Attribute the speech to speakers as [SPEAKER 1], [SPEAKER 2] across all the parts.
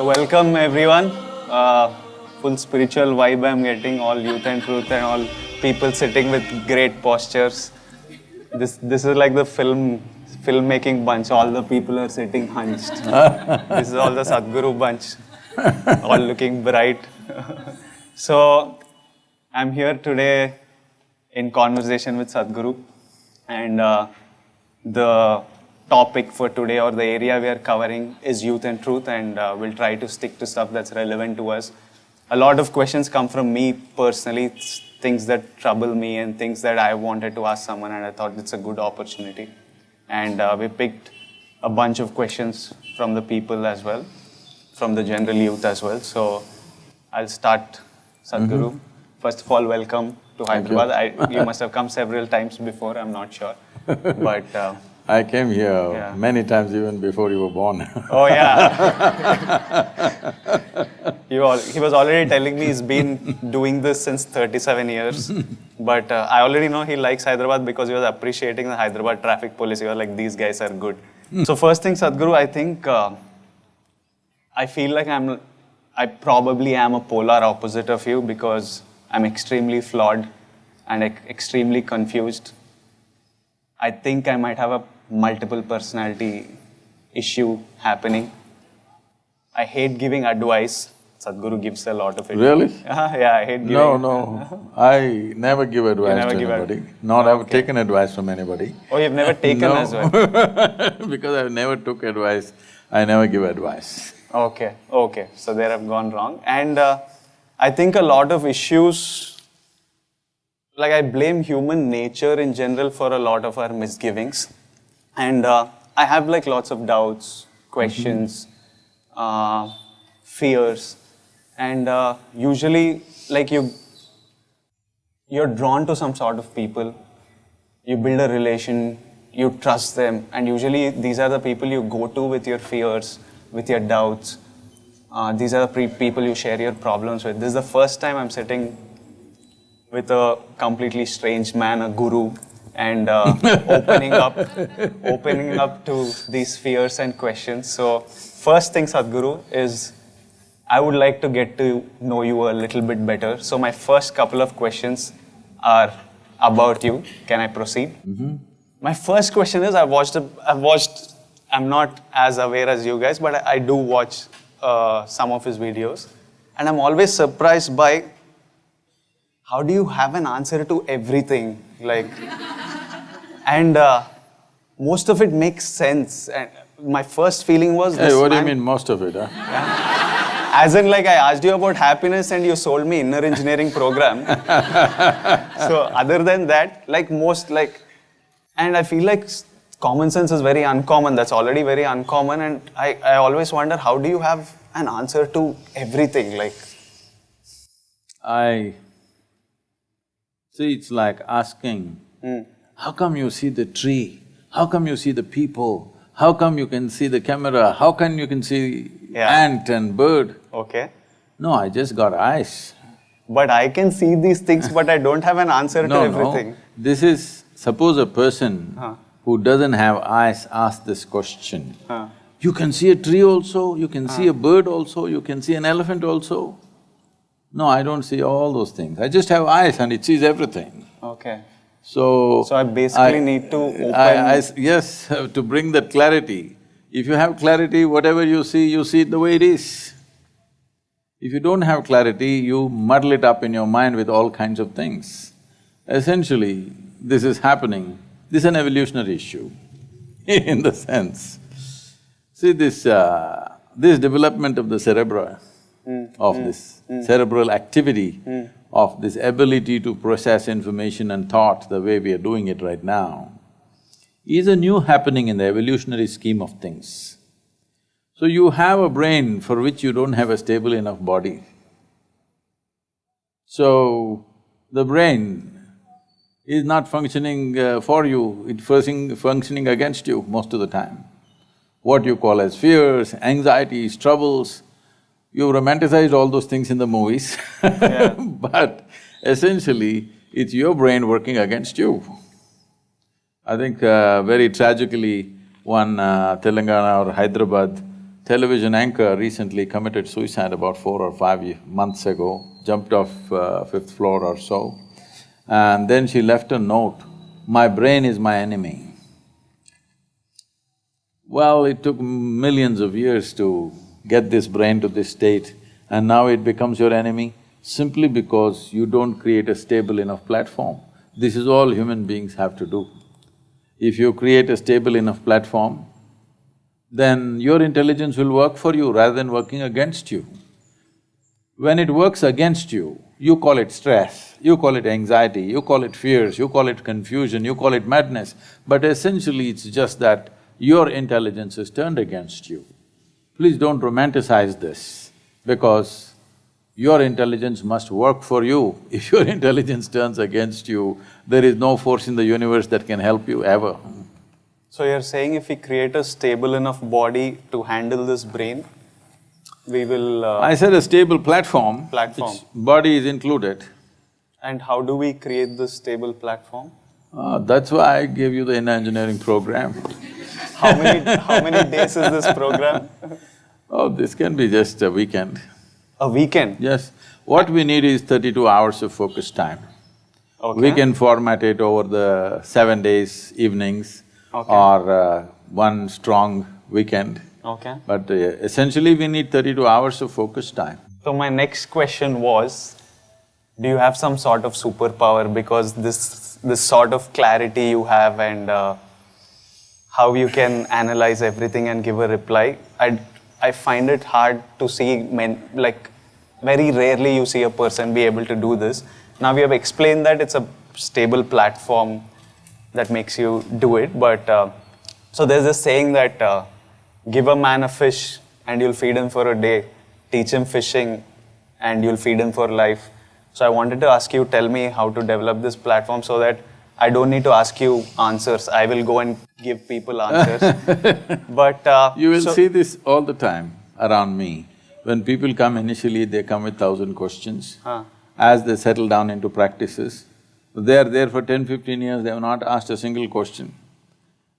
[SPEAKER 1] So welcome everyone. Full spiritual vibe I'm getting, all youth and truth and all people sitting with great postures. This is like the filmmaking bunch. All the people are sitting hunched. This is all the Sadhguru bunch, all looking bright. So I'm here today in conversation with Sadhguru, and the topic for today, or the area we are covering, is youth and truth, and we'll try to stick to stuff that's relevant to us. A lot of questions come from me personally, things that trouble me and things that I wanted to ask someone, and I thought it's a good opportunity. And we picked a bunch of questions from the people as well, from the general youth as well. So I'll start, Sadhguru. First of all, welcome to Hyderabad. You must have come several times before, I'm not sure. But
[SPEAKER 2] I came here many times even before you were born.
[SPEAKER 1] Oh yeah. He was already telling me he's been doing this since 37 years. But I already know he likes Hyderabad because he was appreciating the Hyderabad traffic police. He was like, these guys are good. So first thing, Sadhguru, I think I feel like I probably am a polar opposite of you because I'm extremely flawed and extremely confused. I think I might have a multiple personality issue happening. I hate giving advice. Sadhguru gives a lot of it.
[SPEAKER 2] Really?
[SPEAKER 1] Yeah, I hate giving.
[SPEAKER 2] No. I never give advice to anybody. Not I've taken advice from anybody.
[SPEAKER 1] Oh, you've never taken as well?
[SPEAKER 2] Because I never took advice, I never give advice.
[SPEAKER 1] Okay. So there I've gone wrong. And I think a lot of issues, like I blame human nature in general for a lot of our misgivings. And I have like lots of doubts, questions, fears. And usually like you're drawn to some sort of people, you build a relation, you trust them. And usually these are the people you go to with your fears, with your doubts. These are the people you share your problems with. This is the first time I'm sitting with a completely strange man, a guru, and opening up to these fears and questions. So first thing, Sadhguru, is I would like to get to know you a little bit better. So my first couple of questions are about you. Can I proceed? My first question is, I'm not as aware as you guys, but I do watch some of his videos, and I'm always surprised by how do you have an answer to everything, like, and most of it makes sense. And my first feeling was,
[SPEAKER 2] Hey, what do you mean most of it, huh?
[SPEAKER 1] As in, like, I asked you about happiness and you sold me inner engineering program. So other than that, like and I feel like common sense is very uncommon. That's already very uncommon, and I always wonder, how do you have an answer to everything, like?
[SPEAKER 2] See, it's like asking, how come you see the tree? How come you see the people? How come you can see the camera? How come you can see ant and bird?
[SPEAKER 1] Okay.
[SPEAKER 2] No, I just got eyes.
[SPEAKER 1] But I can see these things, but I don't have an answer to everything.
[SPEAKER 2] No, this is… Suppose a person who doesn't have eyes asks this question. You can see a tree also, you can see a bird also, you can see an elephant also. No, I don't see all those things. I just have eyes and it sees everything.
[SPEAKER 1] Okay.
[SPEAKER 2] So
[SPEAKER 1] I basically need to open…
[SPEAKER 2] Yes, to bring that clarity. If you have clarity, whatever you see it the way it is. If you don't have clarity, you muddle it up in your mind with all kinds of things. Essentially, this is happening. This is an evolutionary issue in the sense. See, this development of the cerebra, of this cerebral activity, of this ability to process information and thought the way we are doing it right now, is a new happening in the evolutionary scheme of things. So you have a brain for which you don't have a stable enough body. So the brain is not functioning for you, it's functioning against you most of the time. What you call as fears, anxieties, troubles, you've romanticized all those things in the movies but essentially, it's your brain working against you. I think very tragically, one Telangana or Hyderabad television anchor recently committed suicide about 4 or 5 months ago, jumped off fifth floor or so. And then she left a note, "My brain is my enemy." Well, it took millions of years to get this brain to this state, and now it becomes your enemy simply because you don't create a stable enough platform. This is all human beings have to do. If you create a stable enough platform, then your intelligence will work for you rather than working against you. When it works against you, you call it stress, you call it anxiety, you call it fears, you call it confusion, you call it madness, but essentially it's just that your intelligence is turned against you. Please don't romanticize this, because your intelligence must work for you. If your intelligence turns against you, there is no force in the universe that can help you ever.
[SPEAKER 1] So you're saying if we create a stable enough body to handle this brain, we will…
[SPEAKER 2] I said a stable platform.
[SPEAKER 1] Platform.
[SPEAKER 2] Its body is included.
[SPEAKER 1] And how do we create this stable platform?
[SPEAKER 2] That's why I gave you the inner engineering program.
[SPEAKER 1] How many days is this program?
[SPEAKER 2] Oh, this can be just a weekend.
[SPEAKER 1] A weekend?
[SPEAKER 2] Yes. What we need is 32 hours of focus time.
[SPEAKER 1] Okay.
[SPEAKER 2] We can format it over the 7 days, evenings, or one strong weekend.
[SPEAKER 1] Okay.
[SPEAKER 2] But essentially we need 32 hours of focus time.
[SPEAKER 1] So my next question was, do you have some sort of superpower, because this sort of clarity you have and how you can analyze everything and give a reply, I find it hard to see very rarely you see a person be able to do this. Now we have explained that it's a stable platform that makes you do it, but so there's this saying that give a man a fish and you'll feed him for a day, teach him fishing and you'll feed him for life. So I wanted to ask you, tell me how to develop this platform so that I don't need to ask you answers, I will go and give people answers. But…
[SPEAKER 2] You will see this all the time around me. When people come initially, they come with 1,000 questions. As they settle down into practices, they are there for 10-15 years, they have not asked a single question.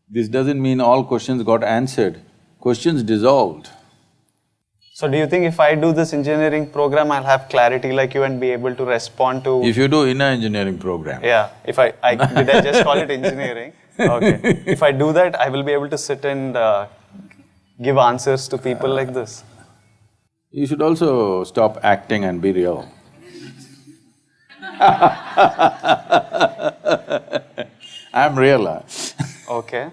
[SPEAKER 2] This doesn't mean all questions got answered, questions dissolved.
[SPEAKER 1] So do you think if I do this engineering program, I'll have clarity like you and be able to respond to…
[SPEAKER 2] If you do inner engineering program.
[SPEAKER 1] Yeah, if did I just call it engineering? Okay. If I do that, I will be able to sit and give answers to people like this.
[SPEAKER 2] You should also stop acting and be real. I'm real.
[SPEAKER 1] Okay.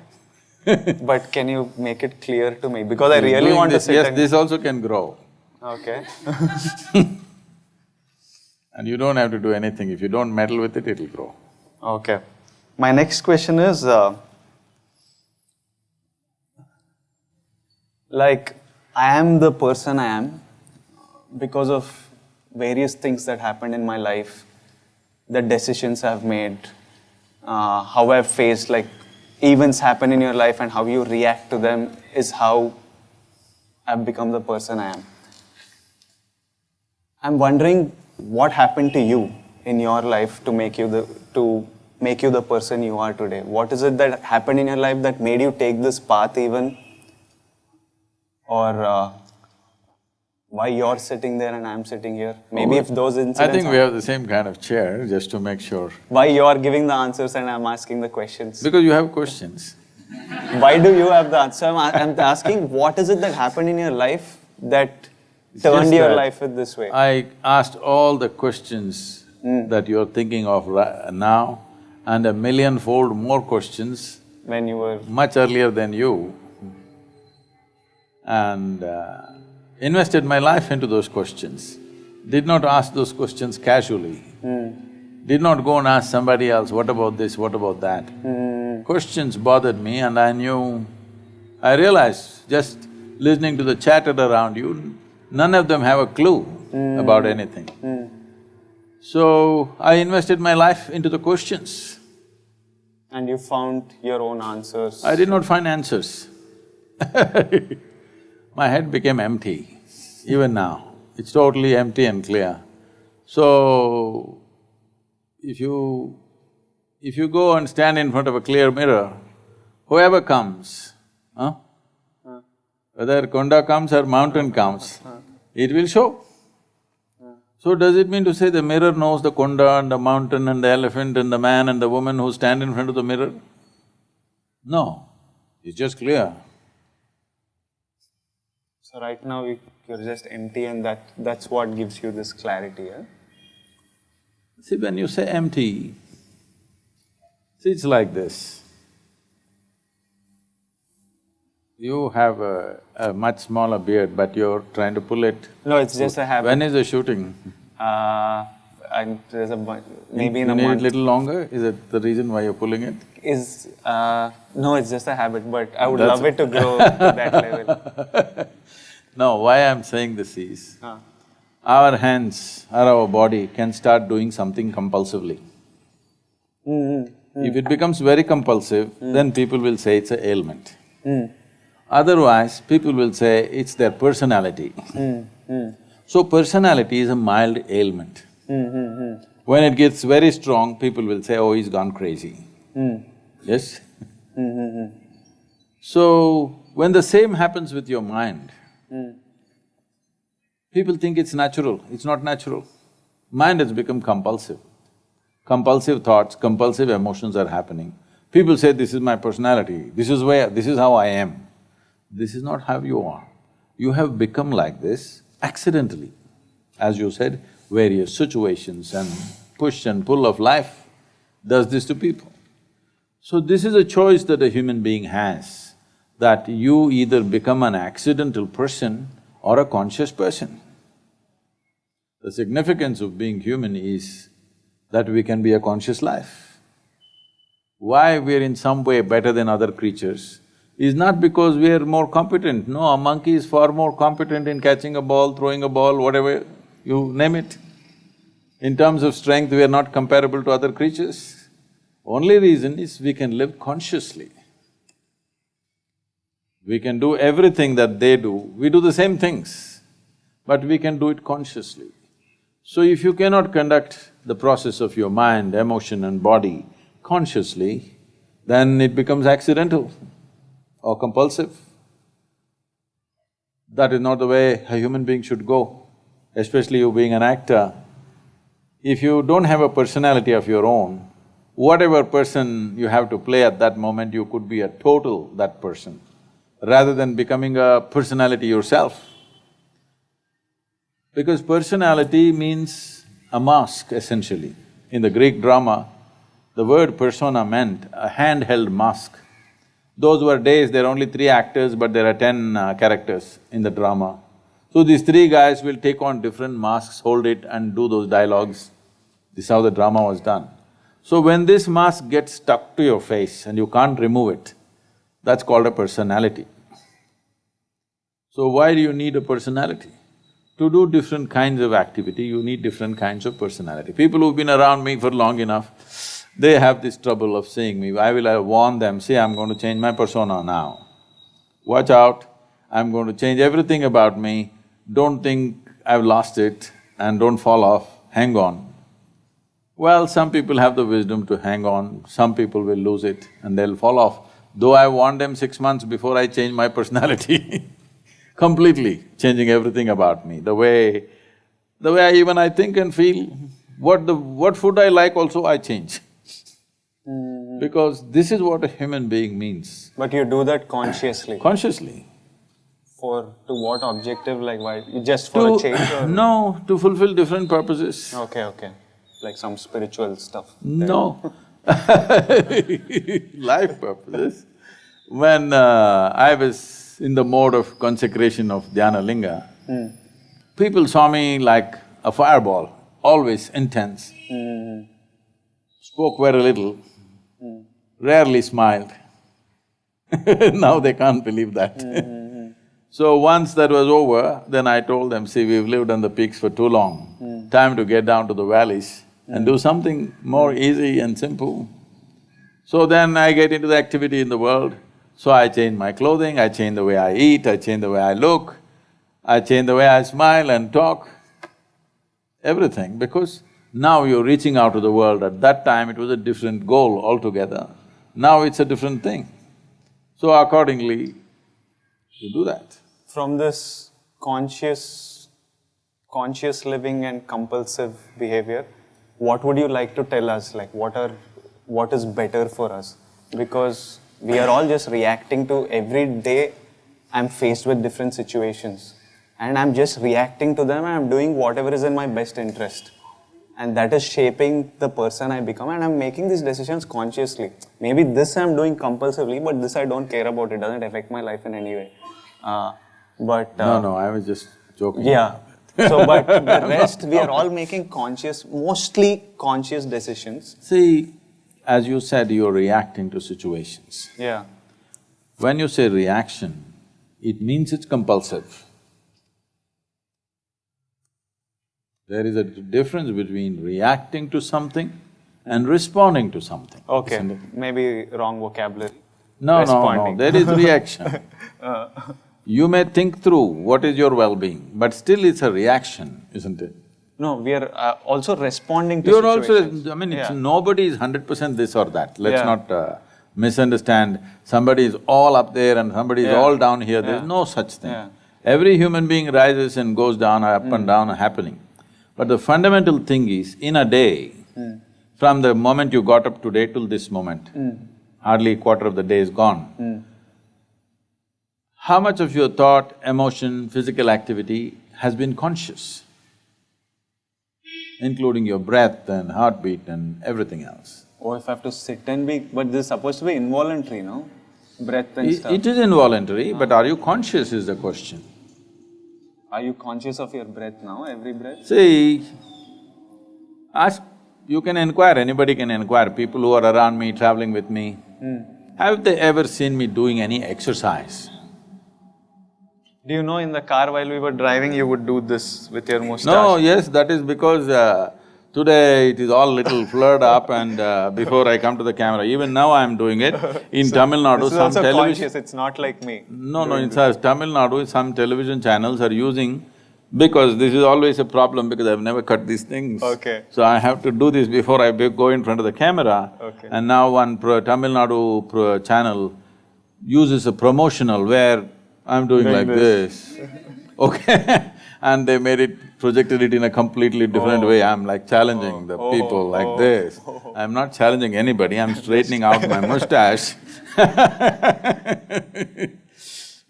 [SPEAKER 1] But can you make it clear to me? Because I really want to sit
[SPEAKER 2] yes,
[SPEAKER 1] and…
[SPEAKER 2] this also can grow.
[SPEAKER 1] Okay.
[SPEAKER 2] And you don't have to do anything. If you don't meddle with it, it'll grow.
[SPEAKER 1] Okay. My next question is, I am the person I am because of various things that happened in my life, the decisions I've made, how I've faced, events happen in your life and how you react to them is how I've become the person I am. I'm wondering what happened to you in your life to make you the person you are today. What is it that happened in your life that made you take this path even? Or why you're sitting there and I'm sitting here? Maybe if those incidents…
[SPEAKER 2] I think we have the same kind of chair, just to make sure.
[SPEAKER 1] Why you're giving the answers and I'm asking the questions?
[SPEAKER 2] Because you have questions.
[SPEAKER 1] Why do you have the answer? I'm asking, what is it that happened in your life that turned your life this way?
[SPEAKER 2] I asked all the questions that you're thinking of now, and a millionfold more questions
[SPEAKER 1] when you were…
[SPEAKER 2] much earlier than you, and invested my life into those questions. Did not ask those questions casually. Did not go and ask somebody else, what about this, what about that? Questions bothered me, and I realized, just listening to the chatter around you, none of them have a clue about anything. So, I invested my life into the questions.
[SPEAKER 1] And you found your own answers?
[SPEAKER 2] I did not find answers. My head became empty, even now. It's totally empty and clear. So, if you go and stand in front of a clear mirror, whoever comes, Whether konda comes or mountain comes, it will show. So does it mean to say the mirror knows the konda and the mountain and the elephant and the man and the woman who stand in front of the mirror? No, it's just clear.
[SPEAKER 1] So right now you're just empty and that's what gives you this clarity, eh?
[SPEAKER 2] See, when you say empty, see, it's like this. You have a much smaller beard, but you're trying to pull it.
[SPEAKER 1] No, it's just a habit.
[SPEAKER 2] When is the shooting?
[SPEAKER 1] And there's maybe in a
[SPEAKER 2] You need
[SPEAKER 1] month.
[SPEAKER 2] it little longer? Is it the reason why you're pulling it?
[SPEAKER 1] No, it's just a habit, but I would
[SPEAKER 2] That's
[SPEAKER 1] love it to grow to that level.
[SPEAKER 2] No, why I'm saying this is, our hands or our body can start doing something compulsively. If it becomes very compulsive, then people will say it's an ailment. Otherwise, people will say it's their personality. So personality is a mild ailment. When it gets very strong, people will say, oh, he's gone crazy. Yes? So, when the same happens with your mind, people think it's natural, it's not natural. Mind has become compulsive. Compulsive thoughts, compulsive emotions are happening. People say, this is my personality, this is how I am. This is not how you are. You have become like this accidentally. As you said, various situations and push and pull of life does this to people. So this is a choice that a human being has, that you either become an accidental person or a conscious person. The significance of being human is that we can be a conscious life. Why we're in some way better than other creatures is not because we are more competent. No, a monkey is far more competent in catching a ball, throwing a ball, whatever, you name it. In terms of strength, we are not comparable to other creatures. Only reason is we can live consciously. We can do everything that they do, we do the same things, but we can do it consciously. So if you cannot conduct the process of your mind, emotion and body consciously, then it becomes accidental or compulsive. That is not the way a human being should go, especially you being an actor. If you don't have a personality of your own, whatever person you have to play at that moment, you could be a total that person, rather than becoming a personality yourself. Because personality means a mask, essentially. In the Greek drama, the word persona meant a handheld mask. Those were days, there are only 3 actors, but there are 10 characters in the drama. So these 3 guys will take on different masks, hold it and do those dialogues. This is how the drama was done. So when this mask gets stuck to your face and you can't remove it, that's called a personality. So why do you need a personality? To do different kinds of activity, you need different kinds of personality. People who've been around me for long enough, they have this trouble of seeing me. I will warn them, see, I'm going to change my persona now. Watch out, I'm going to change everything about me, don't think I've lost it and don't fall off, hang on. Well, some people have the wisdom to hang on, some people will lose it and they'll fall off. Though I warned them 6 months before I changed my personality completely changing everything about me, the way I think and feel, what food I like also I change. Because this is what a human being means.
[SPEAKER 1] But you do that consciously?
[SPEAKER 2] Consciously.
[SPEAKER 1] To what objective, like why? Just for a change or?
[SPEAKER 2] No, to fulfill different purposes.
[SPEAKER 1] Okay. Like some spiritual stuff?
[SPEAKER 2] No. Life purposes. When I was in the mode of consecration of Dhyana Linga, people saw me like a fireball, always intense. Spoke very little, rarely smiled. Now they can't believe that. So once that was over, then I told them, see, we've lived on the peaks for too long, time to get down to the valleys and do something more easy and simple. So then I get into the activity in the world, so I change my clothing, I change the way I eat, I change the way I look, I change the way I smile and talk, everything, because now you're reaching out to the world. At that time, it was a different goal altogether. Now it's a different thing. So accordingly, you do that.
[SPEAKER 1] from this conscious living and compulsive behavior, what would you like to tell us? Like, what is better for us? Because we are all just reacting to every day. I'm faced with different situations, and I'm just reacting to them, and I'm doing whatever is in my best interest. And that is shaping the person I become, and I'm making these decisions consciously. Maybe this I'm doing compulsively, but this I don't care about. It doesn't affect my life in any way.
[SPEAKER 2] No, I was just joking.
[SPEAKER 1] Yeah. So, but the rest, we are all making mostly conscious decisions.
[SPEAKER 2] See, as you said, you're reacting to situations.
[SPEAKER 1] Yeah.
[SPEAKER 2] When you say reaction, it means it's compulsive. There is a difference between reacting to something and responding to something.
[SPEAKER 1] Okay,
[SPEAKER 2] isn't it?
[SPEAKER 1] maybe wrong vocabulary.
[SPEAKER 2] No, there is reaction. You may think through what is your well-being, but still it's a reaction, isn't it?
[SPEAKER 1] No, we are also responding to
[SPEAKER 2] You're
[SPEAKER 1] situations.
[SPEAKER 2] also… I mean,
[SPEAKER 1] Yeah.
[SPEAKER 2] nobody is 100% this or that. Let's
[SPEAKER 1] Yeah.
[SPEAKER 2] not misunderstand. Somebody is all up there and somebody is
[SPEAKER 1] Yeah.
[SPEAKER 2] all down here. There's
[SPEAKER 1] Yeah.
[SPEAKER 2] no such thing.
[SPEAKER 1] Yeah.
[SPEAKER 2] Every human being rises and goes down, up and down, happening. But the fundamental thing is, in a day, from the moment you got up today till this moment, hardly a quarter of the day is gone. How much of your thought, emotion, physical activity has been conscious? Including your breath and heartbeat and everything else.
[SPEAKER 1] Oh, if I have to sit and be… But this is supposed to be involuntary, no? Breath and stuff.
[SPEAKER 2] It is involuntary, but are you conscious is the question.
[SPEAKER 1] Are you conscious of your breath now, every breath?
[SPEAKER 2] See, you can inquire, anybody can inquire, people who are around me, traveling with me, have they ever seen me doing any exercise?
[SPEAKER 1] Do you know in the car while we were driving, you would do this with your moustache?
[SPEAKER 2] No, yes, that is because today it is all little flared up and before I come to the camera, even now I am doing it. In Tamil Nadu,
[SPEAKER 1] This is
[SPEAKER 2] some
[SPEAKER 1] also
[SPEAKER 2] television…
[SPEAKER 1] conscious, it's not like me.
[SPEAKER 2] No, in Tamil Nadu, some television channels are using… Because this is always a problem because I've never cut these things.
[SPEAKER 1] Okay.
[SPEAKER 2] So I have to do this before I go in front of the camera.
[SPEAKER 1] Okay.
[SPEAKER 2] And now one Tamil Nadu channel uses a promotional where I'm doing like this. Okay. And they projected it in a completely different way. I'm like challenging the people like this. I'm not challenging anybody, I'm straightening out my mustache.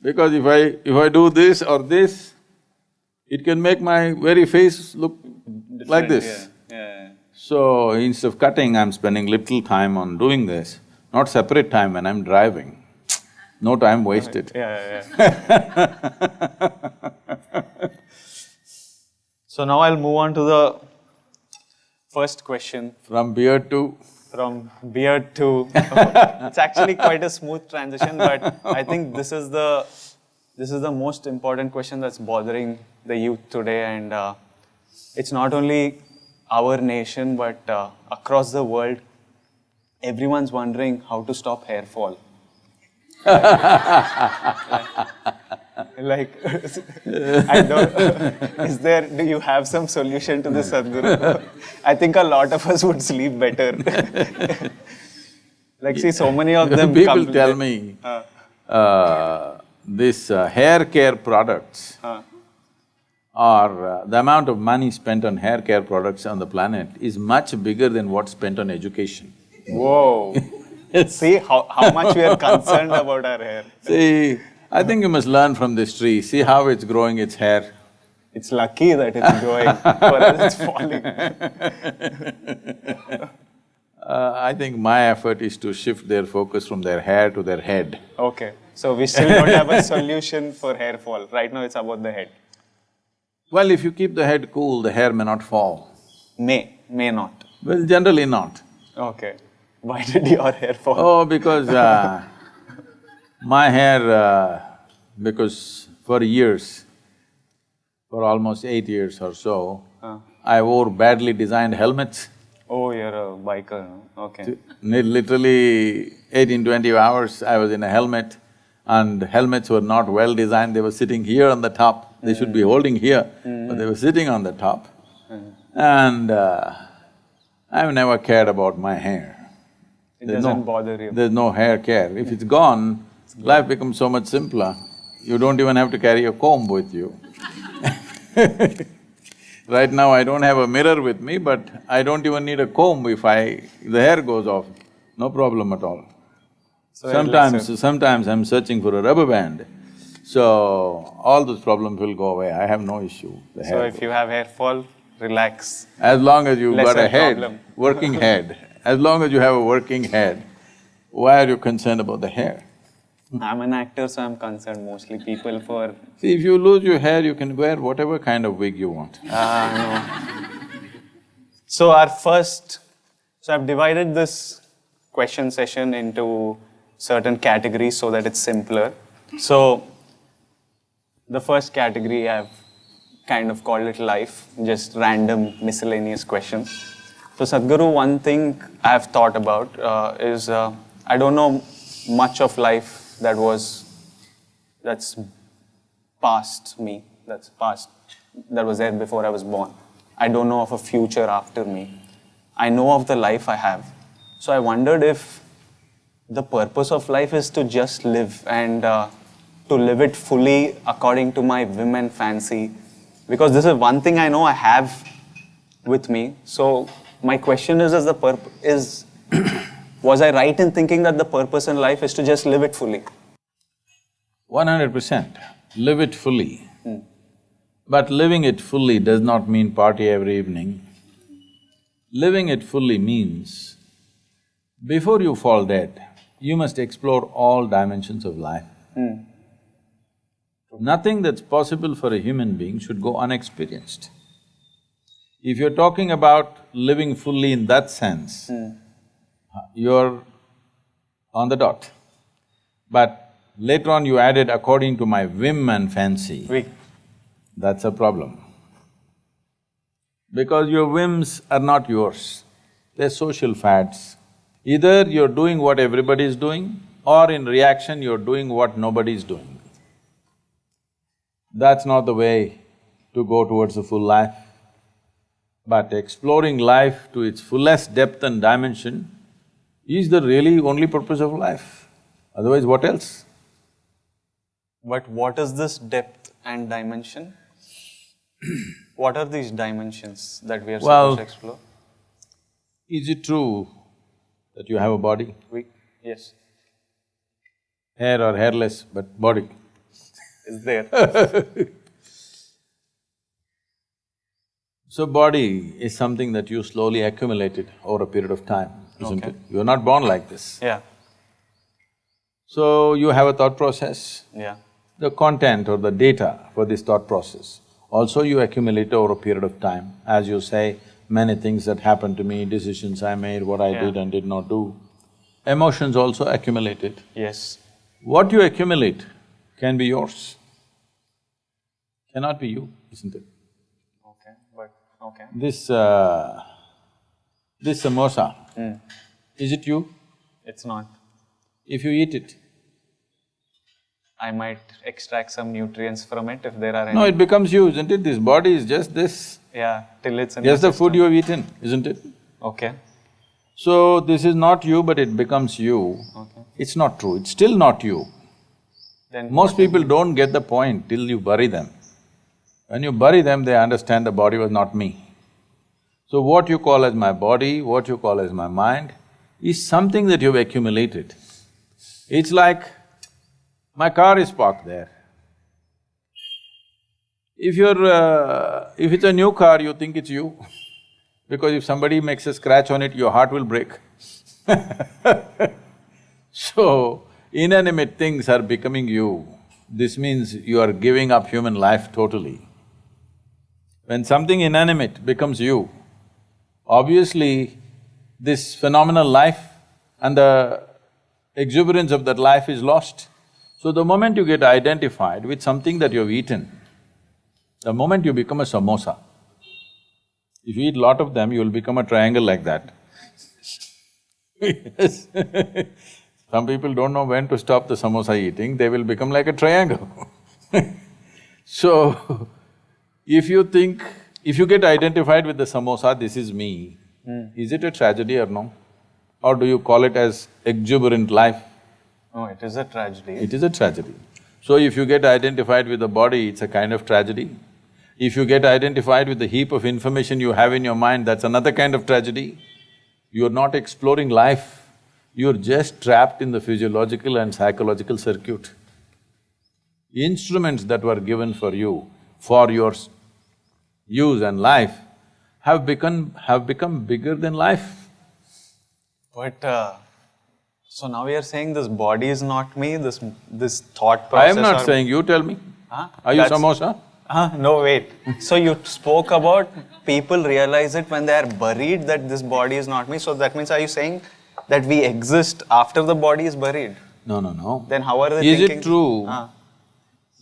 [SPEAKER 2] Because if I do this or this, it can make my very face look like this.
[SPEAKER 1] Yeah.
[SPEAKER 2] So instead of cutting, I'm spending little time on doing this, not separate time when I'm driving. No time wasted.
[SPEAKER 1] Yeah. So now I'll move on to the first question.
[SPEAKER 2] From beard to…
[SPEAKER 1] From beard to… It's actually quite a smooth transition, but I think this is the most important question that's bothering the youth today, and it's not only our nation, but across the world, everyone's wondering how to stop hair fall. Like, I don't… do you have some solution to this, Sadhguru? I think a lot of us would sleep better. Like, see, so many of them
[SPEAKER 2] People tell me, this hair care products or the amount of money spent on hair care products on the planet is much bigger than what's spent on education.
[SPEAKER 1] Whoa! See how much we are concerned about our hair.
[SPEAKER 2] See, I think you must learn from this tree, see how it's growing its hair.
[SPEAKER 1] It's lucky that it's growing, for us it's falling.
[SPEAKER 2] I think my effort is to shift their focus from their hair to their head.
[SPEAKER 1] Okay, so we still don't have a solution for hair fall. Right now it's about the head.
[SPEAKER 2] Well, if you keep the head cool, the hair may not fall.
[SPEAKER 1] May not.
[SPEAKER 2] Well, generally not.
[SPEAKER 1] Okay. Why did your hair fall?
[SPEAKER 2] Oh, because my hair, because for years, for almost 8 years or so, I wore badly designed helmets.
[SPEAKER 1] Oh, you're a biker, no? Okay.
[SPEAKER 2] Literally 18-20 hours I was in a helmet, and helmets were not well designed, they were sitting here on the top. They should be holding here, but they were sitting on the top. And I've never cared about my hair.
[SPEAKER 1] It doesn't bother you.
[SPEAKER 2] There's no hair care. If it's gone, life becomes so much simpler. You don't even have to carry a comb with you. Right now I don't have a mirror with me, but I don't even need a comb if the hair goes off, no problem at all.
[SPEAKER 1] So
[SPEAKER 2] Sometimes I'm searching for a rubber band, so all those problems will go away, I have no issue.
[SPEAKER 1] So if you have hair fall, relax.
[SPEAKER 2] As long as you've got
[SPEAKER 1] Lesser
[SPEAKER 2] a head,
[SPEAKER 1] problem.
[SPEAKER 2] working head, as long as you have a working head, why are you concerned about the hair?
[SPEAKER 1] I'm an actor, so I'm concerned mostly people for…
[SPEAKER 2] See, if you lose your hair, you can wear whatever kind of wig you want.
[SPEAKER 1] No. So I've divided this question session into certain categories so that it's simpler. So the first category I've kind of called it life, just random miscellaneous questions. So Sadhguru, one thing I've thought about is I don't know much of life that's past me, that was there before I was born. I don't know of a future after me. I know of the life I have. So I wondered if the purpose of life is to just live and to live it fully according to my whim and fancy. Because this is one thing I know I have with me. So my question is was I right in thinking that the purpose in life is to just live it fully?
[SPEAKER 2] 100%, live it fully. But living it fully does not mean party every evening. Living it fully means, before you fall dead, you must explore all dimensions of life. Nothing that's possible for a human being should go unexperienced. If you're talking about living fully in that sense, you're on the dot. But later on you added according to my whim and fancy. That's a problem. Because your whims are not yours, they're social fads. Either you're doing what everybody is doing, or in reaction you're doing what nobody is doing. That's not the way to go towards a full life. But exploring life to its fullest depth and dimension is the really only purpose of life. Otherwise, what else?
[SPEAKER 1] But what is this depth and dimension? What are these dimensions that we are supposed to explore?
[SPEAKER 2] Is it true that you have a body?
[SPEAKER 1] Yes.
[SPEAKER 2] Hair or hairless, but body.
[SPEAKER 1] Is there.
[SPEAKER 2] So body is something that you slowly accumulated over a period of time, isn't it? You're not born like this.
[SPEAKER 1] Yeah.
[SPEAKER 2] So you have a thought process.
[SPEAKER 1] Yeah.
[SPEAKER 2] The content or the data for this thought process, also you accumulate over a period of time. As you say, many things that happened to me, decisions I made, what I did and did not do. Emotions also accumulated.
[SPEAKER 1] Yes.
[SPEAKER 2] What you accumulate can be yours, cannot be you, isn't it?
[SPEAKER 1] Okay.
[SPEAKER 2] This samosa, is it you?
[SPEAKER 1] It's not.
[SPEAKER 2] If you eat it,
[SPEAKER 1] I might extract some nutrients from it if there are any.
[SPEAKER 2] no, it becomes you, isn't it? This body is just this.
[SPEAKER 1] Yeah, till it's in
[SPEAKER 2] Just
[SPEAKER 1] the
[SPEAKER 2] the food you have eaten, isn't it?
[SPEAKER 1] Okay.
[SPEAKER 2] So, this is not you, but it becomes you.
[SPEAKER 1] Okay.
[SPEAKER 2] It's not true, it's still not you.
[SPEAKER 1] Then
[SPEAKER 2] Most people don't get the point till you bury them. When you bury them, they understand the body was not me. So what you call as my body, what you call as my mind, is something that you've accumulated. It's like, my car is parked there. If it's a new car, you think it's you, because if somebody makes a scratch on it, your heart will break. So, inanimate things are becoming you. This means you are giving up human life totally. When something inanimate becomes you, obviously this phenomenal life and the exuberance of that life is lost. So the moment you get identified with something that you've eaten, the moment you become a samosa, if you eat lot of them, you will become a triangle like that. Yes. Some people don't know when to stop the samosa eating, they will become like a triangle. So, if you get identified with the samosa, this is me, is it a tragedy or no? Or do you call it as exuberant life?
[SPEAKER 1] Oh, it is a tragedy.
[SPEAKER 2] It is a tragedy. So if you get identified with the body, it's a kind of tragedy. If you get identified with the heap of information you have in your mind, that's another kind of tragedy. You're not exploring life, you're just trapped in the physiological and psychological circuit. Instruments that were given for you, for your use and life, have become bigger than life.
[SPEAKER 1] But so now you're saying this body is not me, this thought
[SPEAKER 2] I
[SPEAKER 1] process.
[SPEAKER 2] am not saying, you tell me.
[SPEAKER 1] Huh?
[SPEAKER 2] Are you samosa?
[SPEAKER 1] No, wait. So you spoke about people realize it when they are buried that this body is not me. So that means, are you saying that we exist after the body is buried?
[SPEAKER 2] No, no, no.
[SPEAKER 1] Then how are they
[SPEAKER 2] Is
[SPEAKER 1] thinking?
[SPEAKER 2] it true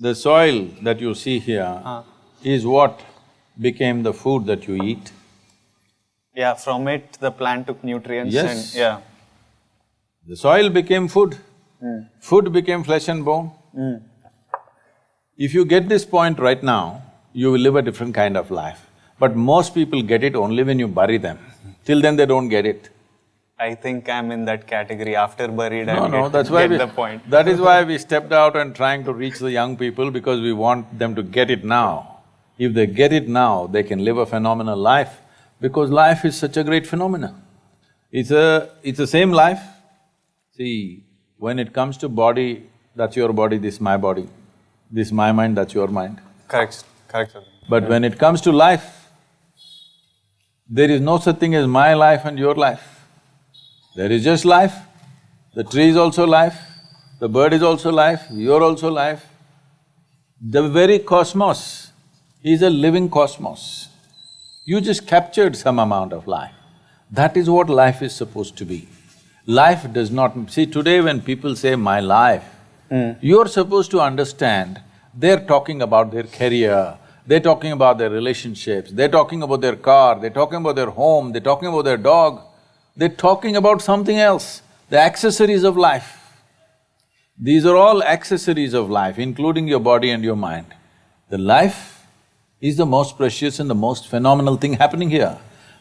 [SPEAKER 2] the soil that you see here is what became the food that you eat?
[SPEAKER 1] Yeah, from it the plant took nutrients
[SPEAKER 2] Yes.
[SPEAKER 1] and… Yeah.
[SPEAKER 2] The soil became food. Food became flesh and bone. If you get this point right now, you will live a different kind of life. But most people get it only when you bury them. Till then they don't get it.
[SPEAKER 1] I think I'm in that category. After buried,
[SPEAKER 2] That's why
[SPEAKER 1] get the point.
[SPEAKER 2] That is why we stepped out and trying to reach the young people, because we want them to get it now. If they get it now, they can live a phenomenal life, because life is such a great phenomenon. It's the same life. See, when it comes to body, that's your body, this is my body. This is my mind, that's your mind.
[SPEAKER 1] Correct, correct.
[SPEAKER 2] But when it comes to life, there is no such thing as my life and your life. There is just life. The tree is also life, the bird is also life, you're also life. The very cosmos is a living cosmos. You just captured some amount of life. That is what life is supposed to be. Life does not… See, today when people say, my life, you're supposed to understand, they're talking about their career, they're talking about their relationships, they're talking about their car, they're talking about their home, they're talking about their dog, they're talking about something else, the accessories of life. These are all accessories of life, including your body and your mind. The life is the most precious and the most phenomenal thing happening here.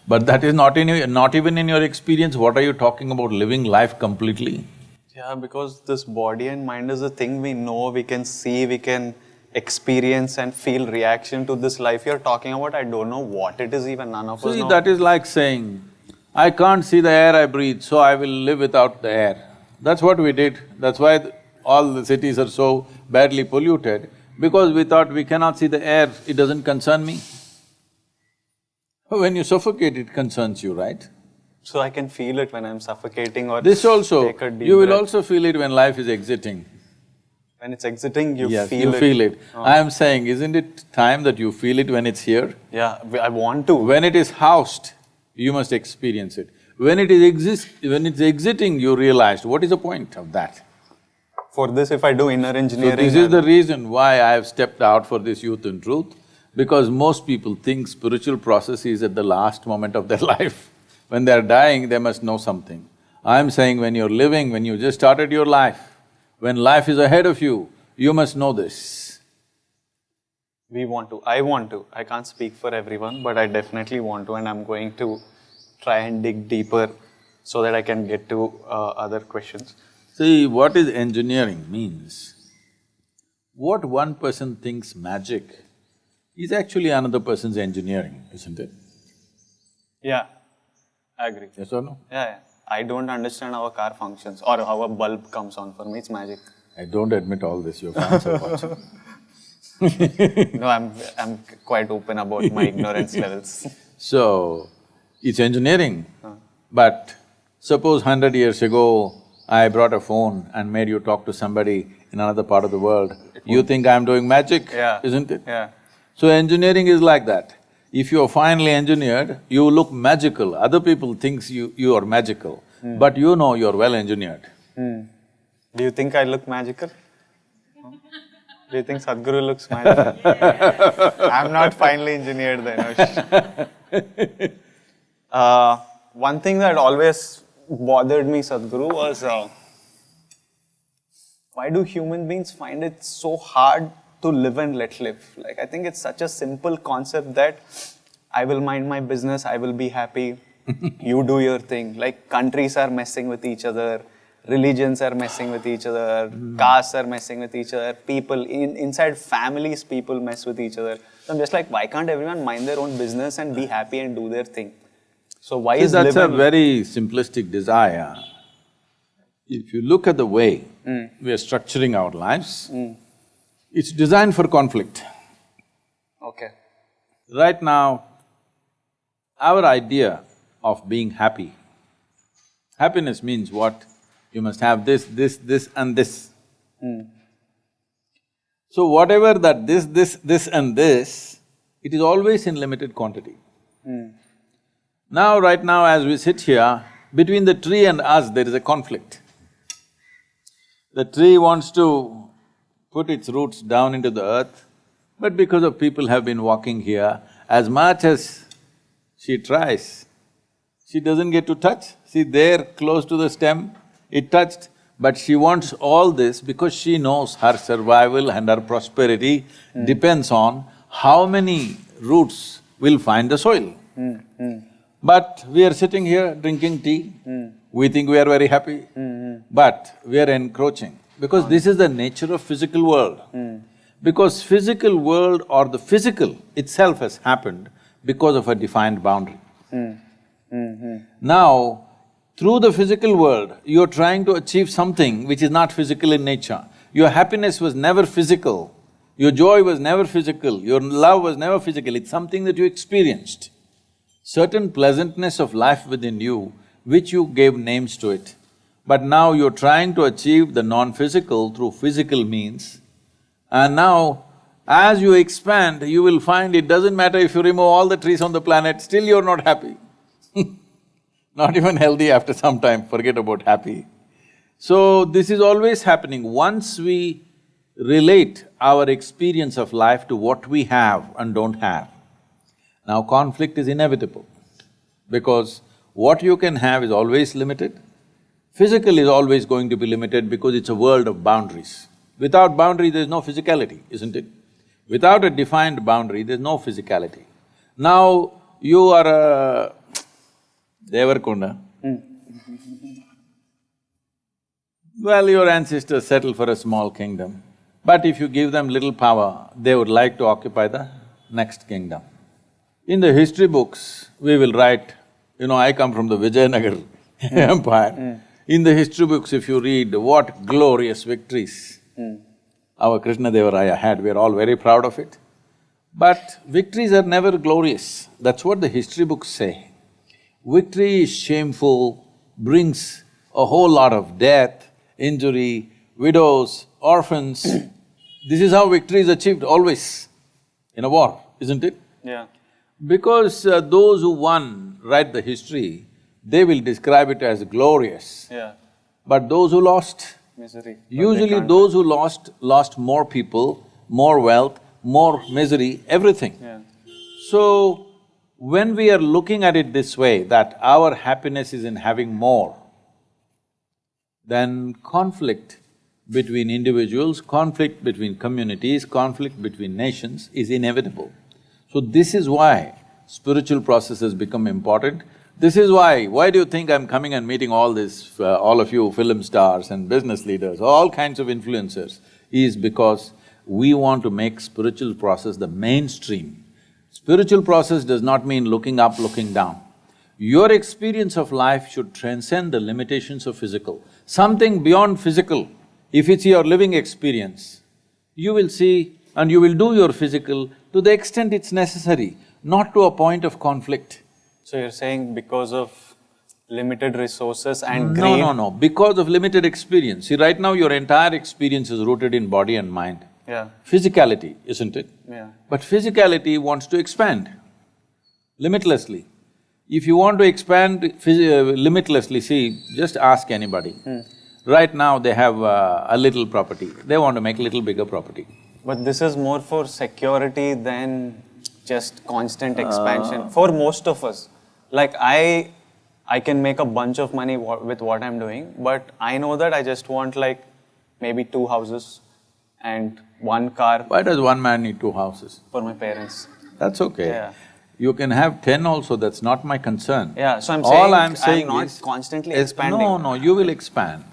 [SPEAKER 2] But that is not even in your experience. What are you talking about living life completely?
[SPEAKER 1] Yeah, because this body and mind is a thing we know, we can see, we can experience and feel reaction to this life you're talking about. I don't know what it is even, none of us
[SPEAKER 2] See,
[SPEAKER 1] know.
[SPEAKER 2] that is like saying, I can't see the air I breathe, so I will live without the air. That's what we did. That's why all the cities are so badly polluted, because we thought we cannot see the air, it doesn't concern me. When you suffocate, it concerns you, right?
[SPEAKER 1] So I can feel it when I'm suffocating or…
[SPEAKER 2] This also,
[SPEAKER 1] take a deep
[SPEAKER 2] you will
[SPEAKER 1] breath.
[SPEAKER 2] also feel it when life is exiting.
[SPEAKER 1] When it's exiting, you
[SPEAKER 2] Yes,
[SPEAKER 1] feel it.
[SPEAKER 2] you feel it. I am saying, isn't it time that you feel it when it's here?
[SPEAKER 1] Yeah, I want to.
[SPEAKER 2] When it is housed, you must experience it. When it's exiting, you realized, what is the point of that?
[SPEAKER 1] For this, if I do inner
[SPEAKER 2] So
[SPEAKER 1] engineering…
[SPEAKER 2] this is the reason why I have stepped out for this Youth in Truth, because most people think spiritual process is at the last moment of their life. When they're dying, they must know something. I'm saying when you're living, when you just started your life, when life is ahead of you, you must know this.
[SPEAKER 1] We want to, I want to. I can't speak for everyone, but I definitely want to, and I'm going to try and dig deeper so that I can get to other questions.
[SPEAKER 2] See, what is engineering means, what one person thinks magic is actually another person's engineering, isn't it?
[SPEAKER 1] Yeah, I agree.
[SPEAKER 2] Yes or no?
[SPEAKER 1] Yeah. I don't understand how a car functions or how a bulb comes on. For me, it's magic.
[SPEAKER 2] I don't admit all this, your fans are watching.
[SPEAKER 1] No, I'm quite open about my ignorance levels.
[SPEAKER 2] So, it's engineering, but suppose 100 years ago, I brought a phone and made you talk to somebody in another part of the world, you think I'm doing magic,
[SPEAKER 1] Yeah.
[SPEAKER 2] isn't it?
[SPEAKER 1] Yeah.
[SPEAKER 2] So engineering is like that. If you're finely engineered, you look magical. Other people thinks you are magical, but you know you're well engineered.
[SPEAKER 1] Do you think I look magical? Do you think Sadhguru looks magical? I'm not finely engineered then. One thing that always bothered me, Sadhguru, was why do human beings find it so hard to live and let live? Like, I think it's such a simple concept that I will mind my business, I will be happy, you do your thing. Like, countries are messing with each other, religions are messing with each other, castes are messing with each other, people, inside families, people mess with each other. So I'm just like, why can't everyone mind their own business and be happy and do their thing? So why is
[SPEAKER 2] that's
[SPEAKER 1] living…
[SPEAKER 2] a very simplistic desire. If you look at the way we are structuring our lives, it's designed for conflict.
[SPEAKER 1] Okay.
[SPEAKER 2] Right now, our idea of being happy, happiness means what? You must have this, this and this. So whatever that this and this, it is always in limited quantity. Now, right now as we sit here, between the tree and us there is a conflict. The tree wants to put its roots down into the earth, but because of people have been walking here, as much as she tries, she doesn't get to touch. See, there, close to the stem, it touched, but she wants all this because she knows her survival and her prosperity depends on how many roots will find the soil. But we are sitting here drinking tea, we think we are very happy, but we are encroaching because this is the nature of physical world. Because physical world or the physical itself has happened because of a defined boundary. Now, through the physical world, you're trying to achieve something which is not physical in nature. Your happiness was never physical, your joy was never physical, your love was never physical, it's something that you experienced. Certain pleasantness of life within you, which you gave names to it. But now you're trying to achieve the non-physical through physical means, and now as you expand, you will find it doesn't matter if you remove all the trees on the planet, still you're not happy. Not even healthy after some time, forget about happy. So this is always happening. Once we relate our experience of life to what we have and don't have, now conflict is inevitable because what you can have is always limited. Physical is always going to be limited because it's a world of boundaries. Without boundary, there's no physicality, isn't it? Without a defined boundary, there's no physicality. Now, you are a Deverakonda. Well, your ancestors settled for a small kingdom, but if you give them little power, they would like to occupy the next kingdom. In the history books, we will write, I come from the Vijayanagar empire. In the history books, if you read what glorious victories our Krishna Devaraya had, we are all very proud of it. But victories are never glorious, that's what the history books say. Victory is shameful, brings a whole lot of death, injury, widows, orphans. This is how victory is achieved always in a war, isn't it?
[SPEAKER 1] Yeah.
[SPEAKER 2] Because those who won write the history, they will describe it as glorious.
[SPEAKER 1] Yeah.
[SPEAKER 2] But those who lost,
[SPEAKER 1] Misery.
[SPEAKER 2] usually those who lost more people, more wealth, more misery, everything.
[SPEAKER 1] Yeah.
[SPEAKER 2] So, when we are looking at it this way, that our happiness is in having more, then conflict between individuals, conflict between communities, conflict between nations is inevitable. So this is why spiritual processes become important. This is why do you think I'm coming and meeting all this, all of you film stars and business leaders, all kinds of influencers, is because we want to make spiritual process the mainstream. Spiritual process does not mean looking up, looking down. Your experience of life should transcend the limitations of physical. Something beyond physical, if it's your living experience, you will see and you will do your physical to the extent it's necessary, not to a point of conflict.
[SPEAKER 1] So you're saying because of limited resources and greed…
[SPEAKER 2] No, because of limited experience. See, right now your entire experience is rooted in body and mind.
[SPEAKER 1] Yeah.
[SPEAKER 2] Physicality, isn't it?
[SPEAKER 1] Yeah.
[SPEAKER 2] But physicality wants to expand limitlessly. If you want to expand limitlessly, see, just ask anybody. Right now they have a little property, they want to make a little bigger property.
[SPEAKER 1] But this is more for security than just constant expansion, for most of us. Like I can make a bunch of money with what I'm doing, but I know that I just want like maybe 2 houses and 1 car.
[SPEAKER 2] Why does one man need 2 houses?
[SPEAKER 1] For my parents.
[SPEAKER 2] That's okay.
[SPEAKER 1] Yeah.
[SPEAKER 2] You can have 10 also, that's not my concern.
[SPEAKER 1] Yeah, so I'm
[SPEAKER 2] All I'm saying
[SPEAKER 1] not
[SPEAKER 2] is,
[SPEAKER 1] constantly expanding.
[SPEAKER 2] No, you will expand.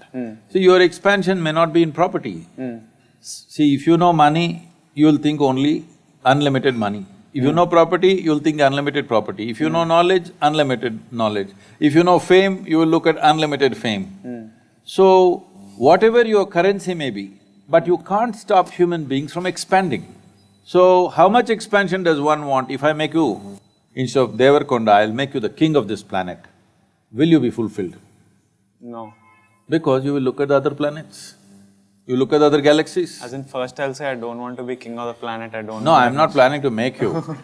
[SPEAKER 2] So your expansion may not be in property. See, if you know money, you'll think only unlimited money. If you know property, you'll think unlimited property. If you know knowledge, unlimited knowledge. If you know fame, you will look at unlimited fame. So, whatever your currency may be, but you can't stop human beings from expanding. So, how much expansion does one want? If I make you, instead of Deverakonda, I'll make you the king of this planet, will you be fulfilled?
[SPEAKER 1] No.
[SPEAKER 2] Because you will look at the other planets, you look at the other galaxies.
[SPEAKER 1] As in, first I'll say I don't want to be king of the planet, I don't
[SPEAKER 2] No, I'm not planning to make you.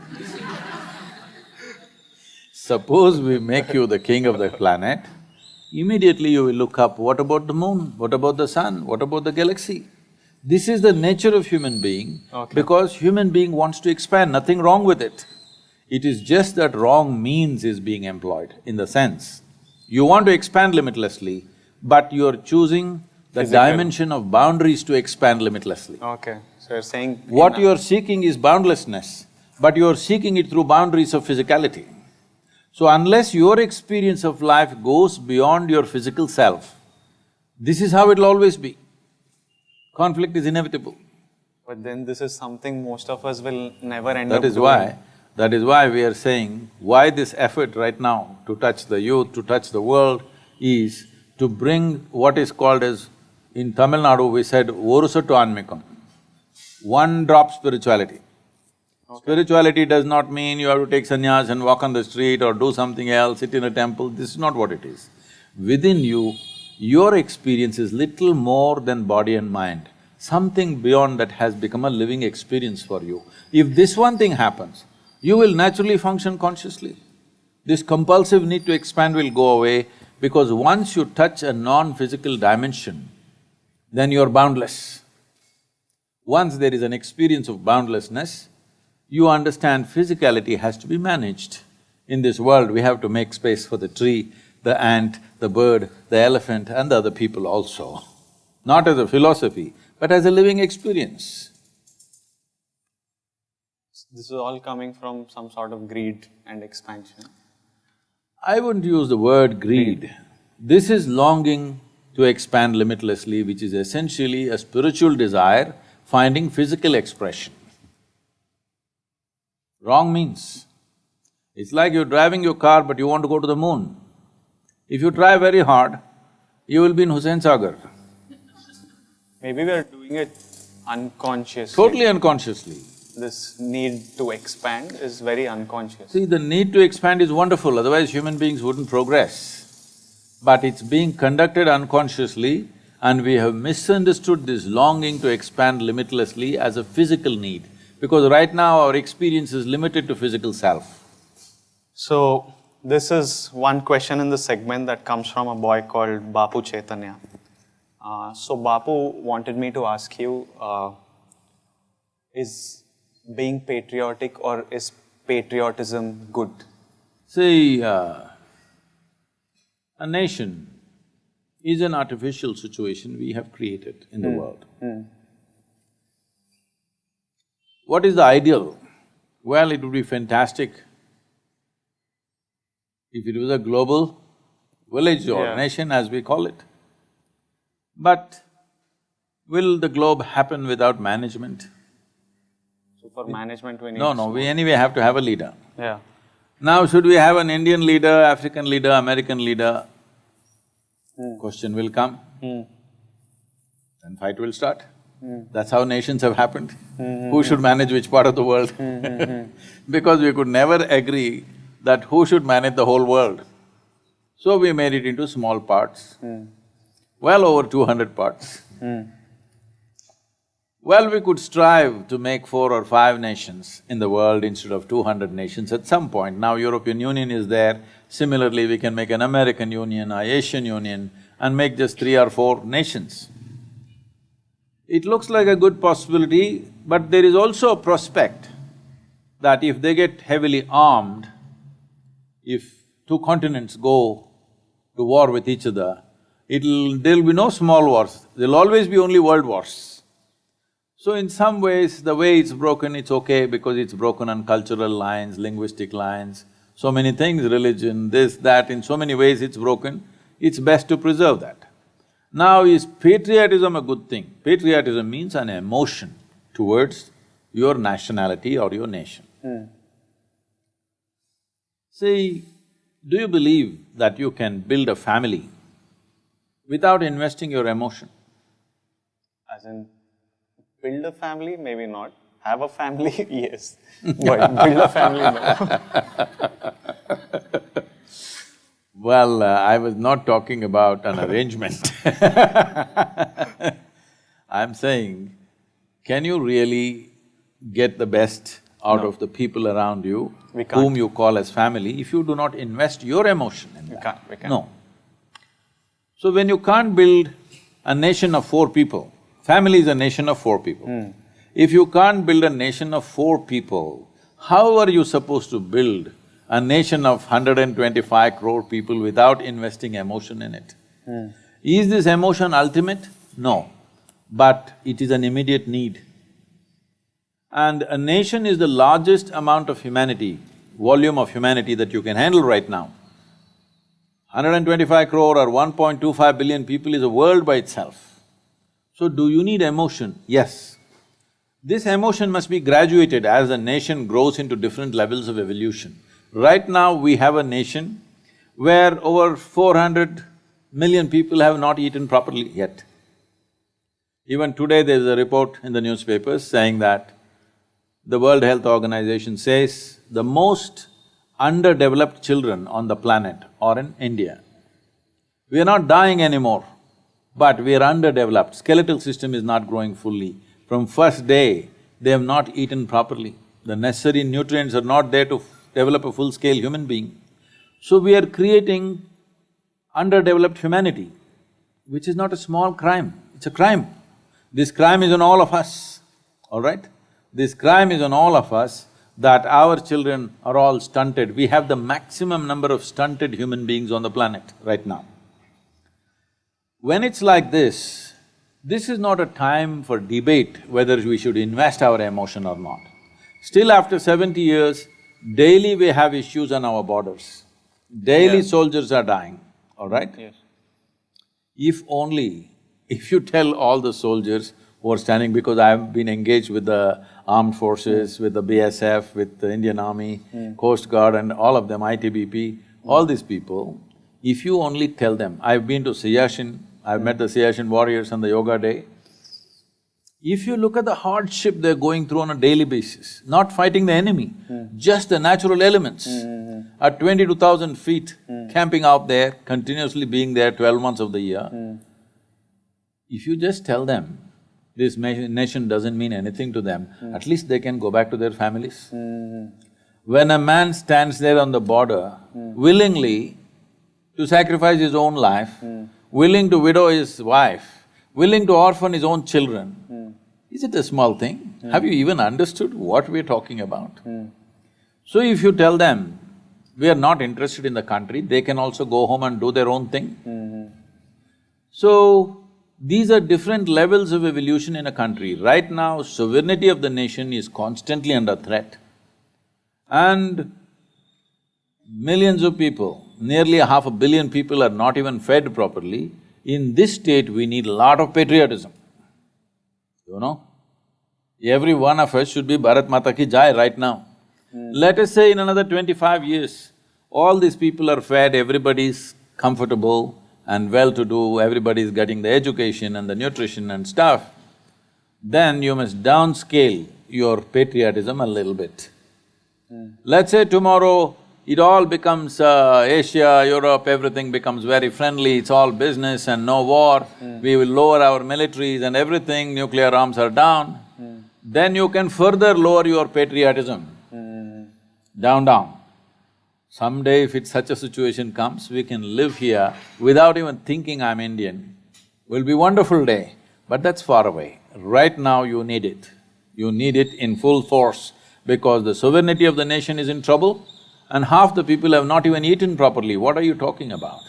[SPEAKER 2] Suppose we make you the king of the planet, immediately you will look up, what about the moon? What about the sun? What about the galaxy? This is the nature of human being, because human being wants to expand, nothing wrong with it. It is just that wrong means is being employed, in the sense, you want to expand limitlessly, but you're choosing the dimension of boundaries to expand limitlessly.
[SPEAKER 1] Okay, so you're saying…
[SPEAKER 2] What you're seeking is boundlessness, but you're seeking it through boundaries of physicality. So unless your experience of life goes beyond your physical self, this is how it'll always be. Conflict is inevitable.
[SPEAKER 1] But then this is something most of us will never end up doing.
[SPEAKER 2] That is why we are saying, why this effort right now to touch the youth, to touch the world, is to bring what is called as, in Tamil Nadu we said, Orusattu Anmikam, one drop spirituality. Spirituality does not mean you have to take sannyas and walk on the street or do something else, sit in a temple, this is not what it is. Within you, your experience is little more than body and mind. Something beyond that has become a living experience for you. If this one thing happens, you will naturally function consciously. This compulsive need to expand will go away, because once you touch a non-physical dimension, then you're boundless. Once there is an experience of boundlessness, you understand physicality has to be managed. In this world, we have to make space for the tree, the ant, the bird, the elephant and the other people also. Not as a philosophy, but as a living experience.
[SPEAKER 1] This is all coming from some sort of greed and expansion.
[SPEAKER 2] I wouldn't use the word greed. This is longing to expand limitlessly, which is essentially a spiritual desire finding physical expression. Wrong means, it's like you're driving your car but you want to go to the moon. If you try very hard, you will be in Hussain Sagar.
[SPEAKER 1] Maybe we are doing it unconsciously.
[SPEAKER 2] Totally unconsciously.
[SPEAKER 1] This need to expand is very unconscious.
[SPEAKER 2] See, the need to expand is wonderful, otherwise human beings wouldn't progress. But it's being conducted unconsciously, and we have misunderstood this longing to expand limitlessly as a physical need, because right now our experience is limited to physical self.
[SPEAKER 1] So, this is one question in the segment that comes from a boy called Bapu Chaitanya. So Bapu wanted me to ask you, is being patriotic or is patriotism good?
[SPEAKER 2] See, a nation is an artificial situation we have created in the world. What is the ideal? Well, it would be fantastic if it was a global village or nation, as we call it. But will the globe happen without management?
[SPEAKER 1] So for management we need…
[SPEAKER 2] No, we anyway have to have a leader.
[SPEAKER 1] Yeah.
[SPEAKER 2] Now, should we have an Indian leader, African leader, American leader? Question will come. Then fight will start. That's how nations have happened. Who should manage which part of the world? Because we could never agree that who should manage the whole world. So we made it into small parts, well over 200 parts. Well, we could strive to make 4 or 5 nations in the world instead of 200 nations at some point. Now European Union is there, similarly we can make an American Union, an Asian Union and make just 3 or 4 nations. It looks like a good possibility, but there is also a prospect that if they get heavily armed, if 2 continents go to war with each other, there'll be no small wars, there'll always be only world wars. So in some ways, the way it's broken, it's okay because it's broken on cultural lines, linguistic lines, so many things, religion, this, that, in so many ways it's broken, it's best to preserve that. Now, is patriotism a good thing? Patriotism means an emotion towards your nationality or your nation. See, do you believe that you can build a family without investing your emotion?
[SPEAKER 1] As in, build a family, maybe not. Have a family, yes. But build a family, no.
[SPEAKER 2] Well, I was not talking about an arrangement. I'm saying, can you really get the best out of the people around you,
[SPEAKER 1] We can't.
[SPEAKER 2] whom you call as family, if you do not invest your emotion in that?
[SPEAKER 1] We can't.
[SPEAKER 2] No. So when you can't build a nation of 4 people, family is a nation of 4 people. If you can't build a nation of 4 people, how are you supposed to build a nation of 125 crore people without investing emotion in it? Is this emotion ultimate? No, but it is an immediate need. And a nation is the largest amount of humanity, volume of humanity that you can handle right now. 125 crore or 1.25 billion people is a world by itself. So do you need emotion? Yes. This emotion must be graduated as a nation grows into different levels of evolution. Right now, we have a nation where over 400 million people have not eaten properly yet. Even today, there's a report in the newspapers saying that the World Health Organization says the most underdeveloped children on the planet are in India. We are not dying anymore, but we are underdeveloped. Skeletal system is not growing fully. From first day, they have not eaten properly. The necessary nutrients are not there to develop a full-scale human being. So we are creating underdeveloped humanity, which is not a small crime, it's a crime. This crime is on all of us, all right? This crime is on all of us that our children are all stunted. We have the maximum number of stunted human beings on the planet right now. When it's like this is not a time for debate whether we should invest our emotion or not. Still after 70 years, daily we have issues on our borders. Daily soldiers are dying, all right?
[SPEAKER 1] Yes.
[SPEAKER 2] If you tell all the soldiers who are standing, because I've been engaged with the armed forces, with the BSF, with the Indian Army, Coast Guard and all of them, ITBP, all these people, if you only tell them, I've been to Siachen, I've met the Siachen warriors on the yoga day. If you look at the hardship they're going through on a daily basis, not fighting the enemy, just the natural elements, at 22,000 feet, camping out there, continuously being there 12 months of the year, if you just tell them, this nation doesn't mean anything to them, at least they can go back to their families. When a man stands there on the border, willingly to sacrifice his own life, willing to widow his wife, willing to orphan his own children, is it a small thing? Have you even understood what we're talking about? So if you tell them, we are not interested in the country, they can also go home and do their own thing. So, these are different levels of evolution in a country. Right now, sovereignty of the nation is constantly under threat. And millions of people, nearly 500 million people are not even fed properly. In this state, we need a lot of patriotism, you know? Every one of us should be Bharat Mata ki Jai right now. Let us say in another 25 years, all these people are fed, everybody's comfortable and well-to-do, everybody is getting the education and the nutrition and stuff, then you must downscale your patriotism a little bit. Let's say tomorrow it all becomes Asia, Europe, everything becomes very friendly, it's all business and no war, we will lower our militaries and everything, nuclear arms are down, then you can further lower your patriotism, down. Someday if it's such a situation comes, we can live here without even thinking I'm Indian. Will be wonderful day, but that's far away. Right now you need it. You need it in full force because the sovereignty of the nation is in trouble and half the people have not even eaten properly. What are you talking about?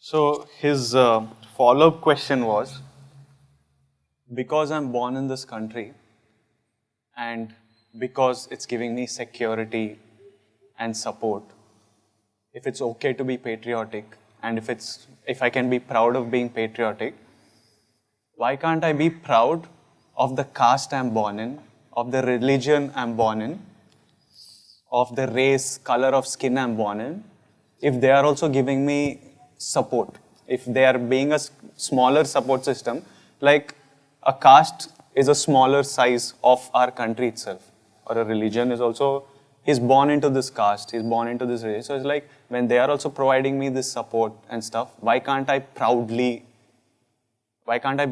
[SPEAKER 1] So, his follow-up question was, because I'm born in this country and because it's giving me security and support, if it's okay to be patriotic and if I can be proud of being patriotic, why can't I be proud of the caste I'm born in, of the religion I'm born in, of the race, color of skin I'm born in, if they are also giving me support, if they are being a smaller support system, like a caste is a smaller size of our country itself, or a religion is also, he's born into this caste, he's born into this race. So it's like, when they are also providing me this support and stuff, why can't I be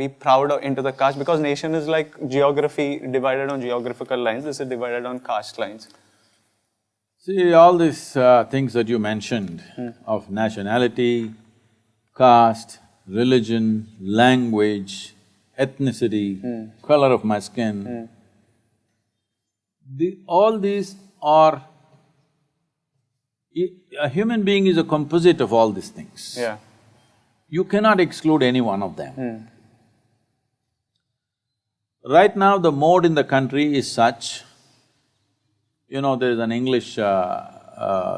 [SPEAKER 1] proud into the caste? Because nation is like geography divided on geographical lines, this is divided on caste lines.
[SPEAKER 2] See, all these things that you mentioned of nationality, caste, religion, language, ethnicity, color of my skin, all these are… A human being is a composite of all these things.
[SPEAKER 1] Yeah.
[SPEAKER 2] You cannot exclude any one of them. Right now, the mode in the country is such, there is an English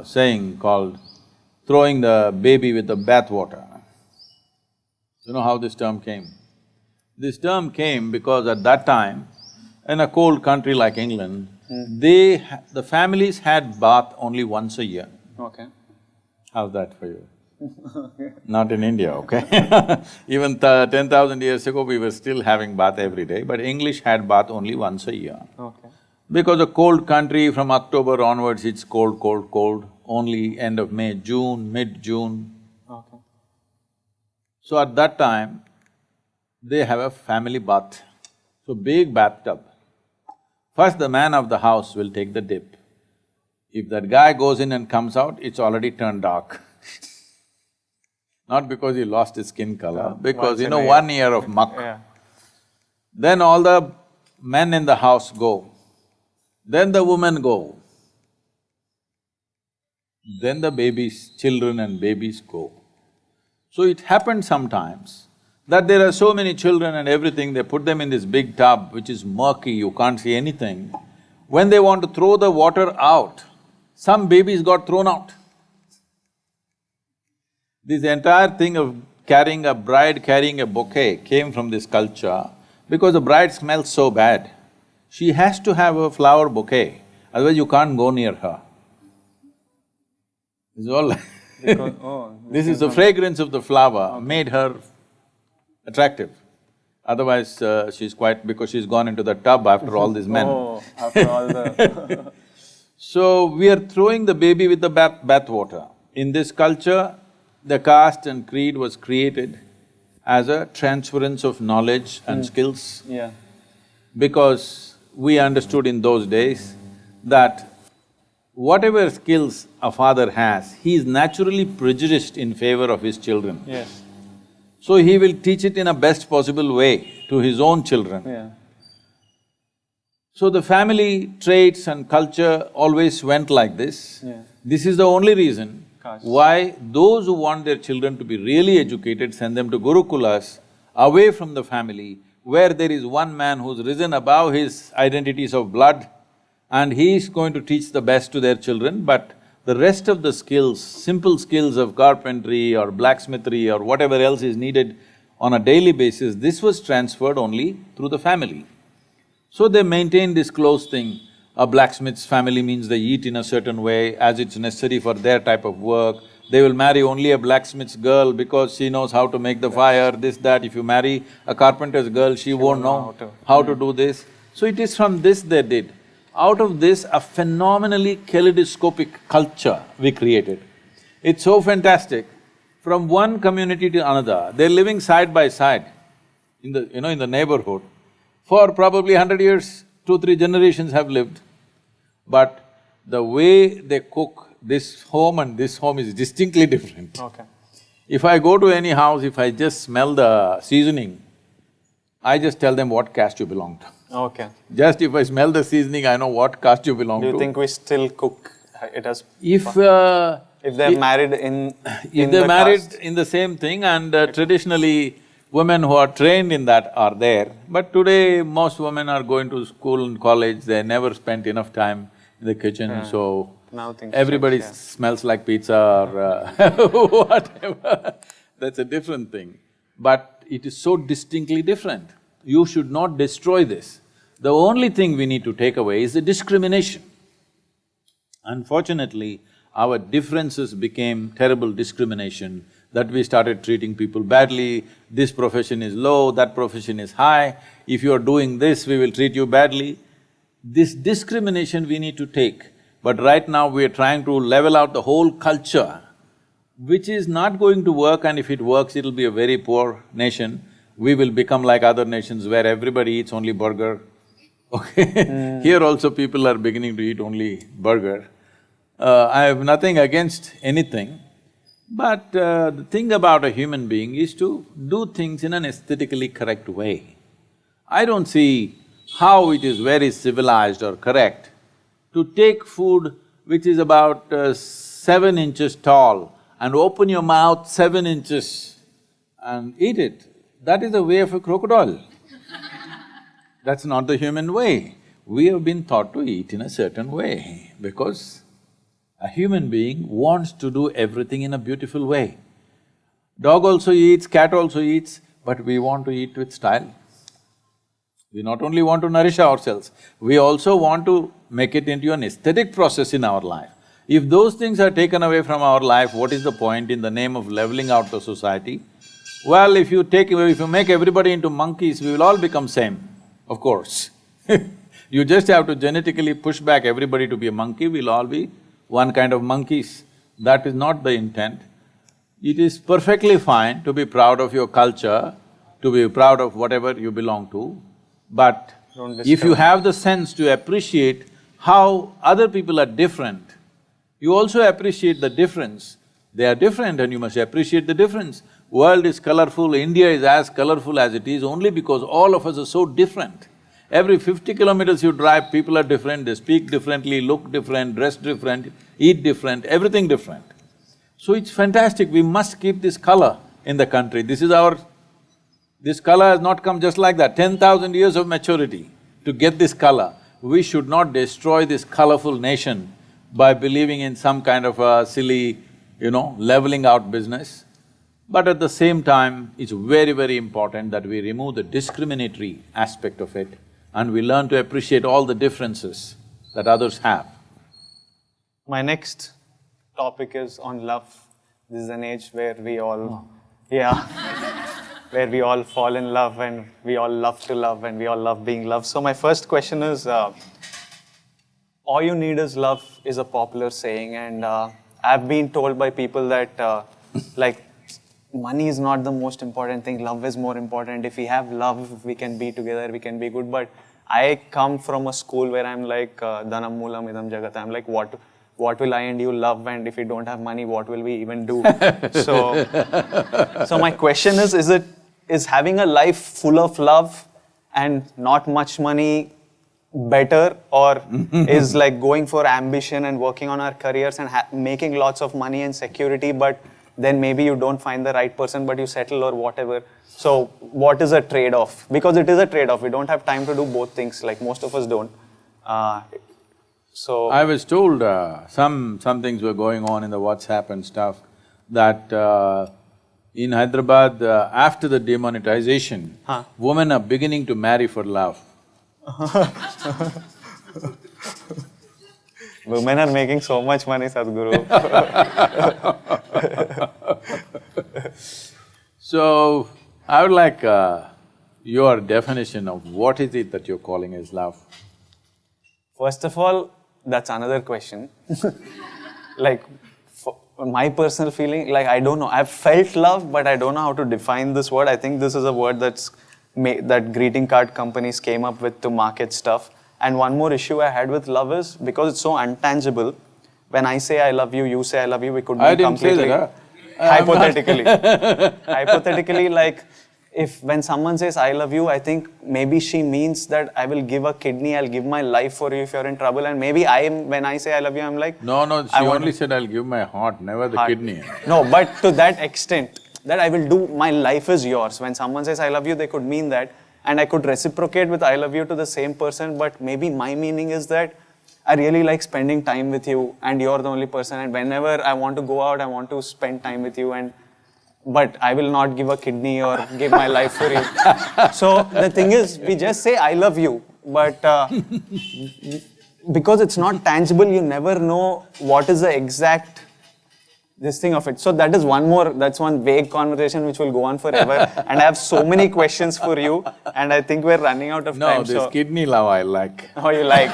[SPEAKER 2] saying called throwing the baby with the bathwater. You know how this term came? This term came because at that time, in a cold country like England, the families had bath only once a year.
[SPEAKER 1] Okay.
[SPEAKER 2] How's that for you? Not in India, okay? Even 10,000 years ago, we were still having bath every day, but English had bath only once a year.
[SPEAKER 1] Okay.
[SPEAKER 2] Because a cold country, from October onwards, it's cold, cold, cold, only end of May, June, mid-June.
[SPEAKER 1] Okay.
[SPEAKER 2] So at that time, they have a family bath. So big bathtub. First, the man of the house will take the dip. If that guy goes in and comes out, it's already turned dark. Not because he lost his skin color, because 1 year of muck.
[SPEAKER 1] Yeah.
[SPEAKER 2] Then all the men in the house go. Then the women go. Then the children and babies go. So it happened sometimes that there are so many children and everything, they put them in this big tub which is murky, you can't see anything. When they want to throw the water out, some babies got thrown out. This entire thing of a bride carrying a bouquet came from this culture because the bride smells so bad. She has to have a flower bouquet, otherwise you can't go near her. This is all this is the fragrance of the flower made her attractive. Otherwise, because she's gone into the tub after all these men.
[SPEAKER 1] Oh, after all the…
[SPEAKER 2] So, we are throwing the baby with the bathwater. In this culture, the caste and creed was created as a transference of knowledge and skills.
[SPEAKER 1] Yeah.
[SPEAKER 2] Because we understood in those days that whatever skills a father has, he is naturally prejudiced in favor of his children.
[SPEAKER 1] Yes.
[SPEAKER 2] So he will teach it in a best possible way to his own children.
[SPEAKER 1] Yeah.
[SPEAKER 2] So the family traits and culture always went like this.
[SPEAKER 1] Yeah.
[SPEAKER 2] This is the only reason
[SPEAKER 1] Caste.
[SPEAKER 2] why those who want their children to be really educated send them to Gurukulas, away from the family, where there is one man who's risen above his identities of blood and he is going to teach the best to their children, but the rest of the skills, simple skills of carpentry or blacksmithery or whatever else is needed on a daily basis, this was transferred only through the family. So they maintain this close thing. A blacksmith's family means they eat in a certain way as it's necessary for their type of work. They will marry only a blacksmith's girl because she knows how to make the fire, this, that. If you marry a carpenter's girl, she won't know how to do this. So it is from this they did. Out of this, a phenomenally kaleidoscopic culture we created. It's so fantastic. From one community to another, they're living side by side in the neighborhood. For probably 100 years, 2-3 generations have lived. But the way they cook this home and this home is distinctly different.
[SPEAKER 1] Okay.
[SPEAKER 2] If I go to any house, if I just smell the seasoning, I just tell them what caste you belong to.
[SPEAKER 1] Okay.
[SPEAKER 2] Just if I smell the seasoning, I know what caste you belong to.
[SPEAKER 1] Do you think we still cook it as…
[SPEAKER 2] If
[SPEAKER 1] they're married
[SPEAKER 2] if they're married in the same thing and traditionally women who are trained in that are there, but today most women are going to school and college, they never spent enough time in the kitchen, so
[SPEAKER 1] Now things
[SPEAKER 2] Everybody
[SPEAKER 1] change, yeah.
[SPEAKER 2] smells like pizza or whatever, that's a different thing. But it is so distinctly different. You should not destroy this. The only thing we need to take away is the discrimination. Unfortunately, our differences became terrible discrimination, that we started treating people badly, this profession is low, that profession is high, if you are doing this, we will treat you badly. This discrimination we need to take, but right now we are trying to level out the whole culture, which is not going to work, and if it works, it'll be a very poor nation. We will become like other nations where everybody eats only burger, okay? Here also people are beginning to eat only burger. I have nothing against anything, but the thing about a human being is to do things in an aesthetically correct way. I don't see how it is very civilized or correct to take food which is about 7 inches tall and open your mouth 7 inches and eat it. That is the way of a crocodile. That's not the human way. We have been taught to eat in a certain way because a human being wants to do everything in a beautiful way. Dog also eats, cat also eats, but we want to eat with style. We not only want to nourish ourselves, we also want to make it into an aesthetic process in our life. If those things are taken away from our life, what is the point in the name of leveling out the society? Well, if you make everybody into monkeys, we will all become same, of course. You just have to genetically push back everybody to be a monkey, we'll all be one kind of monkeys. That is not the intent. It is perfectly fine to be proud of your culture, to be proud of whatever you belong to, but if you have the sense to appreciate how other people are different, you also appreciate the difference. They are different and you must appreciate the difference. World is colorful, India is as colorful as it is only because all of us are so different. Every 50 kilometers you drive, people are different, they speak differently, look different, dress different, eat different, everything different. So it's fantastic, we must keep this color in the country. This color has not come just like that, 10,000 years of maturity to get this color. We should not destroy this colorful nation by believing in some kind of a silly, leveling out business. But at the same time, it's very, very important that we remove the discriminatory aspect of it and we learn to appreciate all the differences that others have.
[SPEAKER 1] My next topic is on love. This is an age where we all… yeah, where we all fall in love and we all love to love and we all love being loved. So my first question is, all you need is love is a popular saying, and I've been told by people that like, money is not the most important thing, love is more important. If we have love, we can be together, we can be good. But I come from a school where I'm like, dhanam moolam idam jagat. I'm like, what will I and you love? And if we don't have money, what will we even do? So my question is having a life full of love and not much money better, or is like going for ambition and working on our careers and making lots of money and security, but then maybe you don't find the right person, but you settle or whatever. So what is a trade-off? Because it is a trade-off. We don't have time to do both things, like most of us don't. So
[SPEAKER 2] I was told some things were going on in the WhatsApp and stuff, that in Hyderabad, after the demonetization, women are beginning to marry for love.
[SPEAKER 1] Women are making so much money, Sadhguru.
[SPEAKER 2] So, I would like your definition of what is it that you're calling as love?
[SPEAKER 1] First of all, that's another question. Like, my personal feeling, like, I don't know. I've felt love, but I don't know how to define this word. I think this is a word that greeting card companies came up with to market stuff. And one more issue I had with love is, because it's so untangible, when I say I love you, you say I love you, we could be completely… Hypothetically. Hypothetically, like, when someone says I love you, I think maybe she means that I will give a kidney, I'll give my life for you if you're in trouble. And maybe when I say I love you, I'm like…
[SPEAKER 2] No, she only said I'll give my heart, never the kidney.
[SPEAKER 1] No, but to that extent, that I will do, my life is yours. When someone says I love you, they could mean that. And I could reciprocate with I love you to the same person, but maybe my meaning is that I really like spending time with you and you're the only person, and whenever I want to go out, I want to spend time with you, but I will not give a kidney or give my life for you. So the thing is, we just say I love you, but because it's not tangible, you never know what is the exact this thing of it. So that's one vague conversation which will go on forever. And I have so many questions for you, and I think we're running out of time.
[SPEAKER 2] No, this kidney love I like.
[SPEAKER 1] Oh, you like?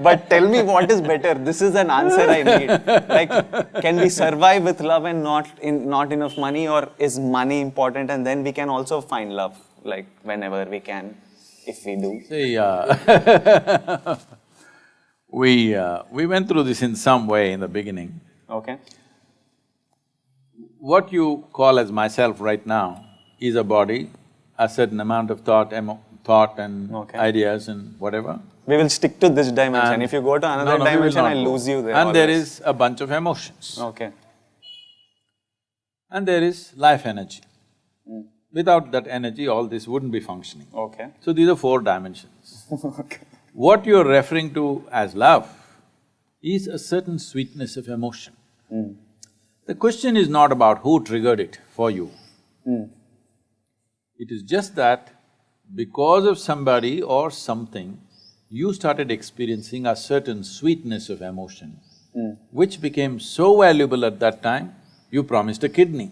[SPEAKER 1] But tell me what is better. This is an answer I need. Like, can we survive with love and not enough money, or is money important and then we can also find love, like whenever we can, if we do?
[SPEAKER 2] See, we went through this in some way in the beginning.
[SPEAKER 1] Okay.
[SPEAKER 2] What you call as myself right now is a body, a certain amount of thought and
[SPEAKER 1] Okay.
[SPEAKER 2] ideas and whatever.
[SPEAKER 1] We will stick to this dimension.
[SPEAKER 2] And
[SPEAKER 1] if you go to another
[SPEAKER 2] we will
[SPEAKER 1] dimension,
[SPEAKER 2] not
[SPEAKER 1] I'll
[SPEAKER 2] go.
[SPEAKER 1] lose you there.
[SPEAKER 2] And there
[SPEAKER 1] always.
[SPEAKER 2] is a bunch of emotions.
[SPEAKER 1] Okay.
[SPEAKER 2] And there is life energy. Without that energy, all this wouldn't be functioning.
[SPEAKER 1] Okay.
[SPEAKER 2] So these are four dimensions.
[SPEAKER 1] Okay.
[SPEAKER 2] What you're referring to as love is a certain sweetness of emotion. The question is not about who triggered it for you. It is just that because of somebody or something, you started experiencing a certain sweetness of emotion, which became so valuable at that time, you promised a kidney.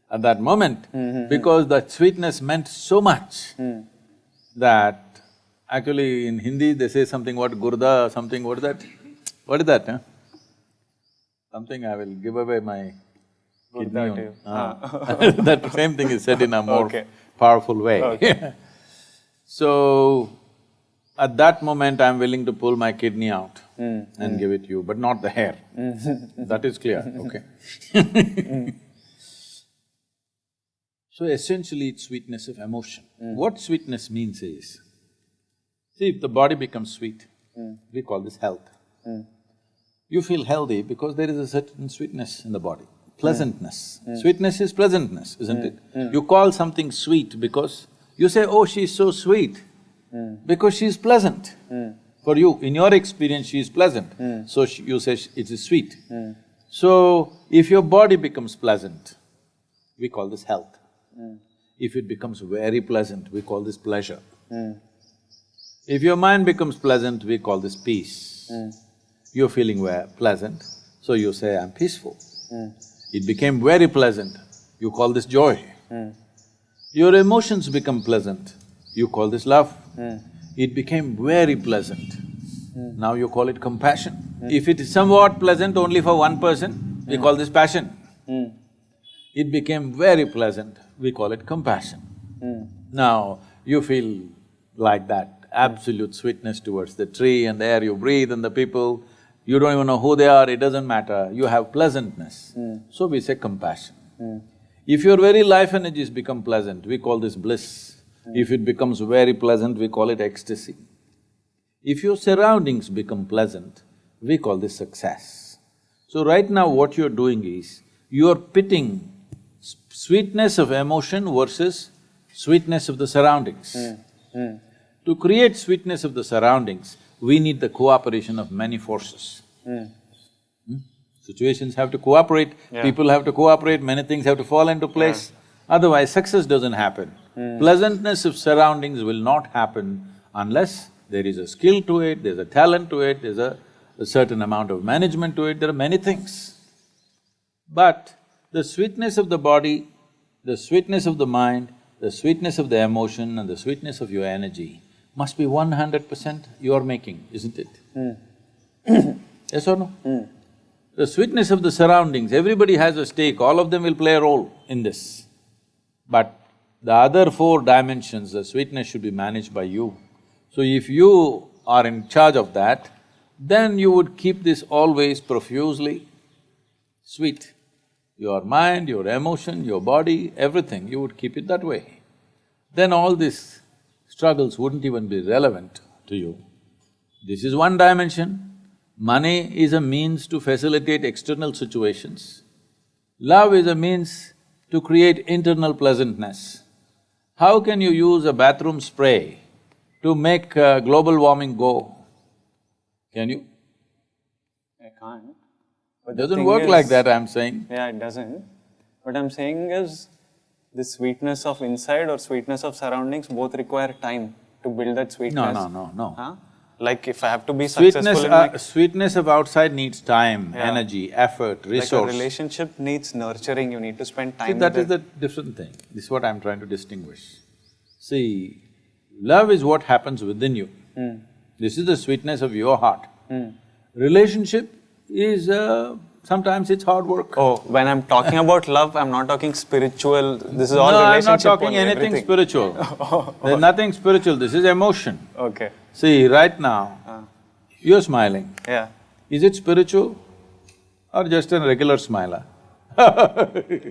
[SPEAKER 2] At that moment, because that sweetness meant so much that actually in Hindi they say something, what, gurda, something, what is that? What is that, huh? Something I will give away my kidney.
[SPEAKER 1] Gurda to you.
[SPEAKER 2] That same thing is said in a more
[SPEAKER 1] Okay.
[SPEAKER 2] powerful way.
[SPEAKER 1] Okay.
[SPEAKER 2] So, at that moment I'm willing to pull my kidney out and give it to you, but not the hair. That is clear, okay? So essentially it's sweetness of emotion. What sweetness means is, see, if the body becomes sweet, we call this health. You feel healthy because there is a certain sweetness in the body, pleasantness. Sweetness is pleasantness, isn't it? You call something sweet because you say, oh, she's so sweet, because she's pleasant. For you, in your experience, she is pleasant, so you say it is sweet. So, if your body becomes pleasant, we call this health. If it becomes very pleasant, we call this pleasure. If your mind becomes pleasant, we call this peace. You're feeling pleasant, so you say, I'm peaceful. It became very pleasant, you call this joy. Your emotions become pleasant, you call this love. It became very pleasant, now you call it compassion. If it is somewhat pleasant only for one person, we call this passion. It became very pleasant, we call it compassion. Now, you feel like that absolute sweetness towards the tree and the air you breathe and the people, you don't even know who they are, it doesn't matter, you have pleasantness. So we say compassion. If your very life energies become pleasant, we call this bliss. If it becomes very pleasant, we call it ecstasy. If your surroundings become pleasant, we call this success. So right now what you're doing is, you're pitting sweetness of emotion versus sweetness of the surroundings. To create sweetness of the surroundings, we need the cooperation of many forces. Situations have to cooperate, people have to cooperate, many things have to fall into place, otherwise success doesn't happen. Pleasantness of surroundings will not happen unless there is a skill to it, there's a talent to it, there's a certain amount of management to it, there are many things. But the sweetness of the body, the sweetness of the mind, the sweetness of the emotion and the sweetness of your energy must be 100% your making, isn't it? Yes or no? The sweetness of the surroundings, everybody has a stake, all of them will play a role in this. But the other four dimensions, the sweetness should be managed by you. So if you are in charge of that, then you would keep this always profusely sweet. Your mind, your emotion, your body, everything, you would keep it that way. Then all these struggles wouldn't even be relevant to you. This is one dimension. Money is a means to facilitate external situations. Love is a means to create internal pleasantness. How can you use a bathroom spray to make global warming go. Can you?
[SPEAKER 1] I can't.
[SPEAKER 2] It doesn't work like that, I'm saying.
[SPEAKER 1] Yeah, it doesn't. What I'm saying is, the sweetness of inside or sweetness of surroundings both require time to build that sweetness.
[SPEAKER 2] No.
[SPEAKER 1] Huh? Like if I have to be successful in my…
[SPEAKER 2] Sweetness of outside needs time, energy, effort, resource.
[SPEAKER 1] Like a relationship needs nurturing, you need to spend time
[SPEAKER 2] See,
[SPEAKER 1] with
[SPEAKER 2] that is
[SPEAKER 1] it.
[SPEAKER 2] the different thing. This is what I'm trying to distinguish. See, love is what happens within you. This is the sweetness of your heart. Relationship is… sometimes it's hard work.
[SPEAKER 1] Oh, when I'm talking about love, I'm not talking spiritual, this is all
[SPEAKER 2] No, I'm
[SPEAKER 1] relationship
[SPEAKER 2] not talking
[SPEAKER 1] only,
[SPEAKER 2] anything
[SPEAKER 1] everything.
[SPEAKER 2] spiritual. There's nothing spiritual, this is emotion.
[SPEAKER 1] Okay,
[SPEAKER 2] See, right now, you're smiling.
[SPEAKER 1] yeah.
[SPEAKER 2] Is it spiritual or just a regular smiler?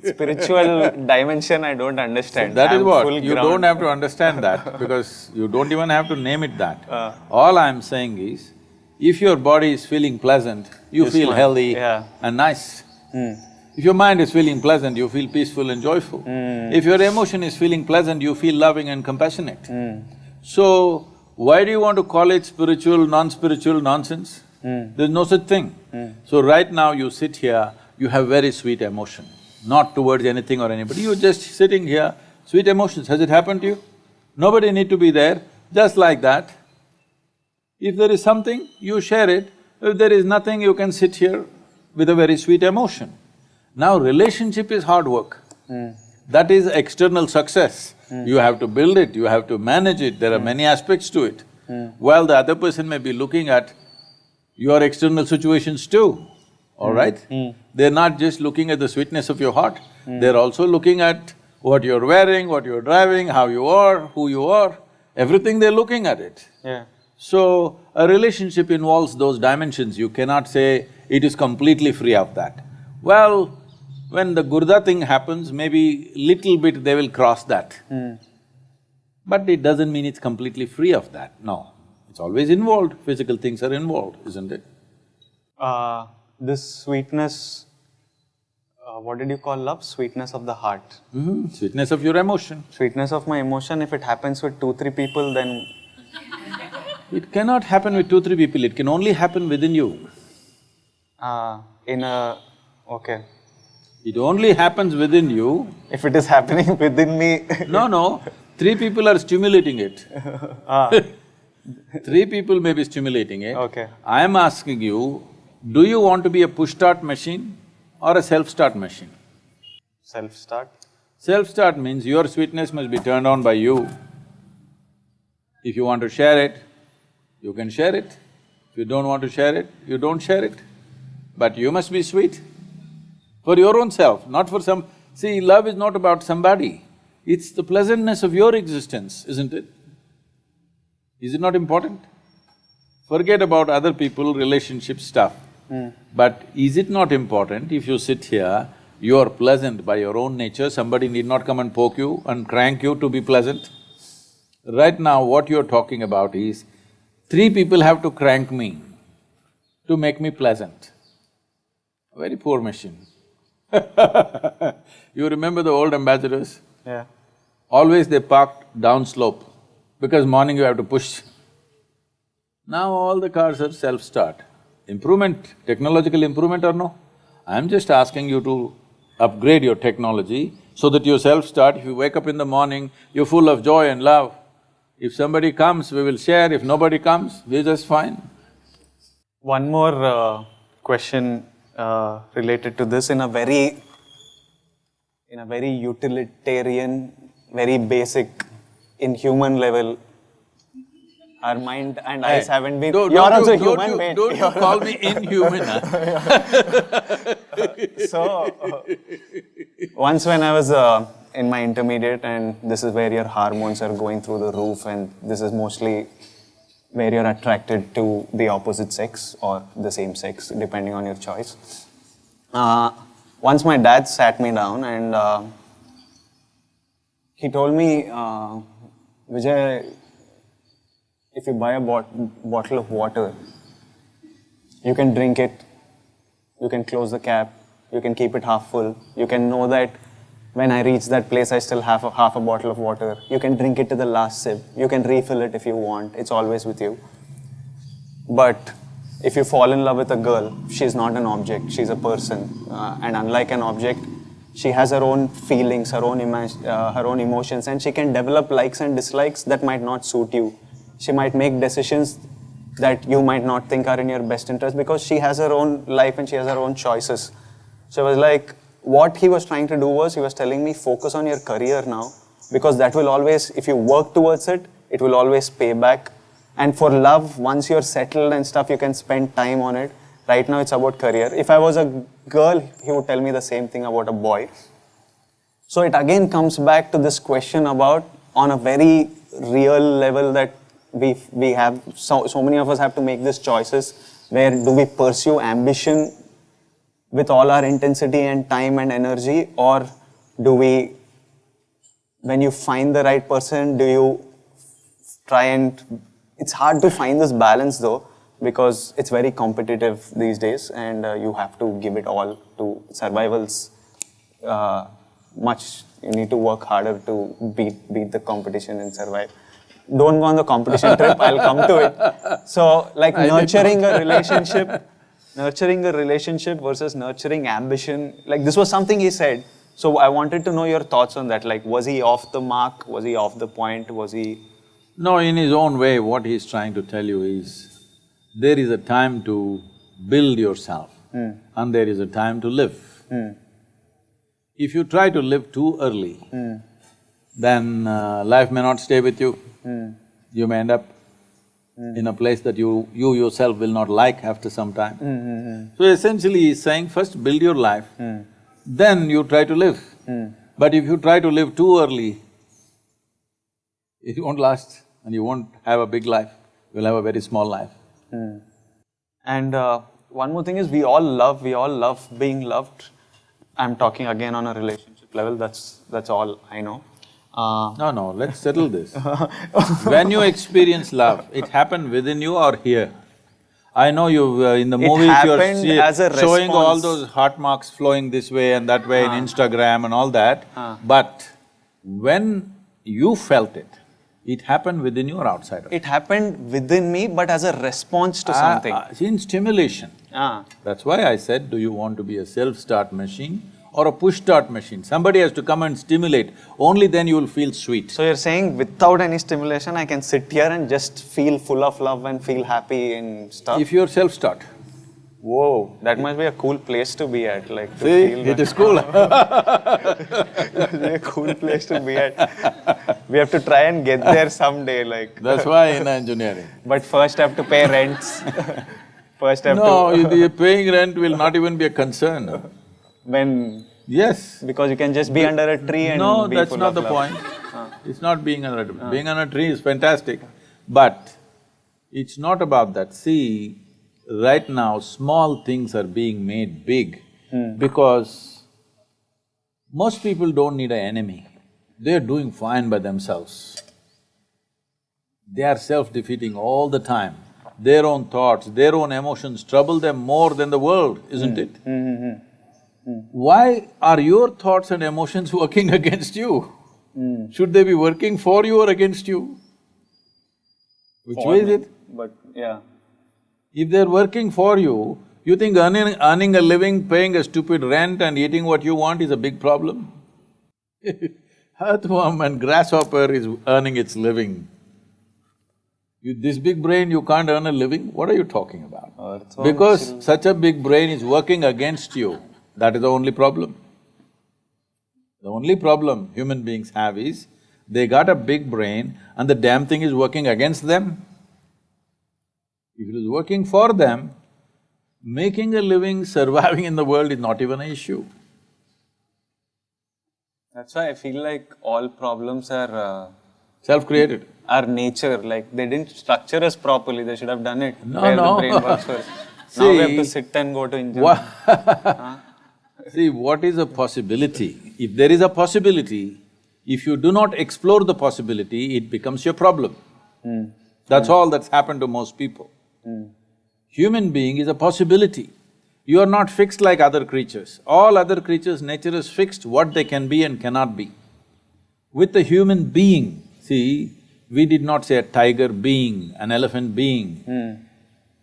[SPEAKER 1] Spiritual dimension I don't understand.
[SPEAKER 2] That is
[SPEAKER 1] I'm
[SPEAKER 2] what,
[SPEAKER 1] full
[SPEAKER 2] you
[SPEAKER 1] ground.
[SPEAKER 2] don't have to understand that because you don't even have to name it that. All I'm saying is, if your body is feeling pleasant, you feel
[SPEAKER 1] smile.
[SPEAKER 2] healthy
[SPEAKER 1] Yeah.
[SPEAKER 2] and nice. If your mind is feeling pleasant, you feel peaceful and joyful. If your emotion is feeling pleasant, you feel loving and compassionate. So, why do you want to call it spiritual, non-spiritual nonsense? There's no such thing. So right now you sit here, you have very sweet emotion, not towards anything or anybody, you're just sitting here, sweet emotions. Has it happened to you? Nobody need to be there, just like that. If there is something, you share it. If there is nothing, you can sit here with a very sweet emotion. Now relationship is hard work. That is external success. You have to build it, you have to manage it, there are many aspects to it. While the other person may be looking at your external situations too, all right? They're not just looking at the sweetness of your heart, they're also looking at what you're wearing, what you're driving, how you are, who you are, everything they're looking at it.
[SPEAKER 1] Yeah.
[SPEAKER 2] So, a relationship involves those dimensions, you cannot say it is completely free of that. Well, when the Gurda thing happens, maybe little bit they will cross that. But it doesn't mean it's completely free of that, no. It's always involved, physical things are involved, isn't it?
[SPEAKER 1] This sweetness, what did you call love? Sweetness of the heart.
[SPEAKER 2] Sweetness of your emotion.
[SPEAKER 1] Sweetness of my emotion, if it happens with 2-3 people, then…
[SPEAKER 2] It cannot happen with 2-3 people, it can only happen within you.
[SPEAKER 1] Okay.
[SPEAKER 2] It only happens within you.
[SPEAKER 1] If it is happening within me…
[SPEAKER 2] No, 3 people are stimulating it. 3 people may be stimulating it.
[SPEAKER 1] Okay.
[SPEAKER 2] I am asking you, do you want to be a push-start machine or a self-start machine?
[SPEAKER 1] Self-start?
[SPEAKER 2] Self-start means your sweetness must be turned on by you. If you want to share it, you can share it. If you don't want to share it, you don't share it. But you must be sweet for your own self, not for some… See, love is not about somebody, it's the pleasantness of your existence, isn't it? Is it not important? Forget about other people, relationship stuff. But is it not important if you sit here, you are pleasant by your own nature, somebody need not come and poke you and crank you to be pleasant? Right now, what you're talking about is, 3 people have to crank me to make me pleasant. A very poor machine. You remember the old ambassadors?
[SPEAKER 1] Yeah.
[SPEAKER 2] Always they parked downslope, because morning you have to push. Now all the cars are self-start. Improvement, technological improvement or no? I'm just asking you to upgrade your technology so that you self-start. If you wake up in the morning, you're full of joy and love. If somebody comes, we will share. If nobody comes, we're just fine.
[SPEAKER 1] One more question related to this in a very utilitarian, very basic, inhuman level. Our mind and eyes haven't been… You're also human, mate.
[SPEAKER 2] Don't you call me inhuman,
[SPEAKER 1] So, once when I was in my intermediate, and this is where your hormones are going through the roof, and this is mostly where you're attracted to the opposite sex or the same sex, depending on your choice. Once my dad sat me down and he told me, Vijay, if you buy a bottle of water, you can drink it, you can close the cap, you can keep it half full, you can know that when I reach that place, I still have half a bottle of water. You can drink it to the last sip. You can refill it if you want. It's always with you. But if you fall in love with a girl, she's not an object. She's a person. And unlike an object, she has her own feelings, her own emotions, and she can develop likes and dislikes that might not suit you. She might make decisions that you might not think are in your best interest because she has her own life and she has her own choices. So it was like, what he was trying to do was, he was telling me, focus on your career now, because that will always, if you work towards it, it will always pay back. And for love, once you're settled and stuff, you can spend time on it. Right now, it's about career. If I was a girl, he would tell me the same thing about a boy. So it again comes back to this question about, on a very real level, that we have, so many of us have to make these choices. Where do we pursue ambition with all our intensity and time and energy, or do we, when you find the right person, do you try and, it's hard to find this balance though, because it's very competitive these days, and you have to give it all to survival's you need to work harder to beat the competition and survive. Don't go on the competition trip, I'll come to it. So like nurturing a relationship versus nurturing ambition, like this was something he said. So I wanted to know your thoughts on that. Like, was he off the mark? Was he off the point? Was he…
[SPEAKER 2] No, in his own way, what he's trying to tell you is, there is a time to build yourself and there is a time to live. If you try to live too early, then life may not stay with you. You may end up in a place that you yourself will not like after some time. So essentially he's saying, first build your life, then you try to live. But if you try to live too early, it won't last and you won't have a big life, you'll have a very small life.
[SPEAKER 1] And one more thing is, we all love being loved. I'm talking again on a relationship level, that's all I know.
[SPEAKER 2] No, let's settle this. When you experience love, it happened within you or here? I know you in the movies you're showing all those heart marks flowing this way and that way in Instagram and all that, but when you felt it, it happened within you or outside of you?
[SPEAKER 1] It happened within me, but as a response to something.
[SPEAKER 2] In stimulation. That's why I said, do you want to be a self-start machine or a push-start machine? Somebody has to come and stimulate, only then you will feel sweet.
[SPEAKER 1] So you're saying without any stimulation, I can sit here and just feel full of love and feel happy and stuff?
[SPEAKER 2] If you're self-start.
[SPEAKER 1] Whoa, that must be a cool place to be at, like to
[SPEAKER 2] See,
[SPEAKER 1] feel
[SPEAKER 2] it is cool.
[SPEAKER 1] It's a cool place to be at. We have to try and get there someday, like…
[SPEAKER 2] That's why in engineering.
[SPEAKER 1] But first have to pay rents. First have
[SPEAKER 2] No, the paying rent will not even be a concern.
[SPEAKER 1] When…
[SPEAKER 2] Yes.
[SPEAKER 1] Because you can just be under a tree and
[SPEAKER 2] No,
[SPEAKER 1] be
[SPEAKER 2] that's
[SPEAKER 1] full
[SPEAKER 2] not
[SPEAKER 1] of
[SPEAKER 2] the
[SPEAKER 1] love.
[SPEAKER 2] point. It's not being under a tree. Being under a tree is fantastic, but it's not about that. See, right now, small things are being made big because most people don't need an enemy. They're doing fine by themselves. They are self-defeating all the time. Their own thoughts, their own emotions trouble them more than the world, isn't it? Why are your thoughts and emotions working against you? Should they be working for you or against you? Which way is it?
[SPEAKER 1] But yeah.
[SPEAKER 2] If they're working for you, you think earning a living, paying a stupid rent and eating what you want is a big problem? Earthworm and grasshopper is earning its living. This big brain, you can't earn a living? What are you talking about? Because such a big brain is working against you, that is the only problem. The only problem human beings have is, they got a big brain and the damn thing is working against them. If it is working for them, making a living, surviving in the world is not even an issue.
[SPEAKER 1] That's why I feel like all problems are…
[SPEAKER 2] Self-created.
[SPEAKER 1] Are nature, like they didn't structure us properly, they should have done it
[SPEAKER 2] No,
[SPEAKER 1] where
[SPEAKER 2] no.
[SPEAKER 1] the brain works first. Now we have to sit and go to engine.
[SPEAKER 2] See, what is a possibility? If there is a possibility, if you do not explore the possibility, it becomes your problem. That's all that's happened to most people. Human being is a possibility. You are not fixed like other creatures. All other creatures, nature is fixed what they can be and cannot be. With a human being, see, we did not say a tiger being, an elephant being.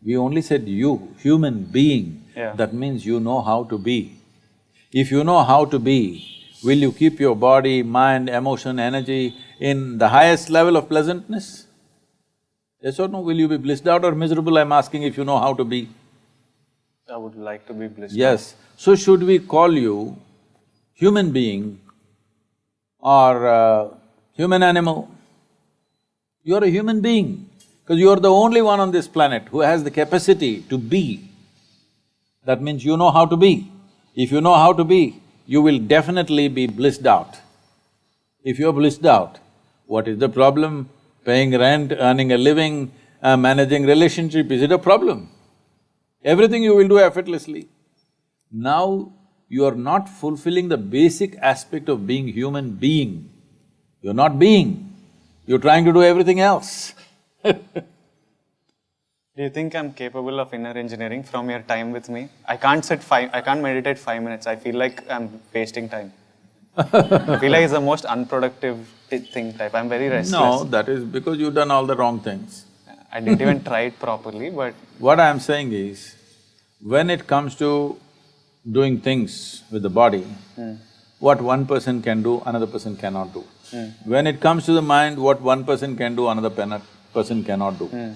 [SPEAKER 2] We only said you, human being.
[SPEAKER 1] Yeah.
[SPEAKER 2] That means you know how to be. If you know how to be, will you keep your body, mind, emotion, energy in the highest level of pleasantness? Yes or no? Will you be blissed out or miserable? I'm asking if you know how to be.
[SPEAKER 1] I would like to be blissed.
[SPEAKER 2] Yes. So should we call you human being or human animal? You're a human being because you're the only one on this planet who has the capacity to be. That means you know how to be. If you know how to be, you will definitely be blissed out. If you're blissed out, what is the problem? Paying rent, earning a living, managing relationship, is it a problem? Everything you will do effortlessly. Now, you are not fulfilling the basic aspect of being human being. You're not being, you're trying to do everything else.
[SPEAKER 1] Do you think I'm capable of inner engineering from your time with me? I can't meditate 5 minutes. I feel like I'm wasting time. I feel like it's the most unproductive thing type. I'm very restless.
[SPEAKER 2] No, that is because you've done all the wrong things.
[SPEAKER 1] I didn't even try it properly, but…
[SPEAKER 2] What I'm saying is, when it comes to doing things with the body, what one person can do, another person cannot do. When it comes to the mind, what one person can do, another person cannot do.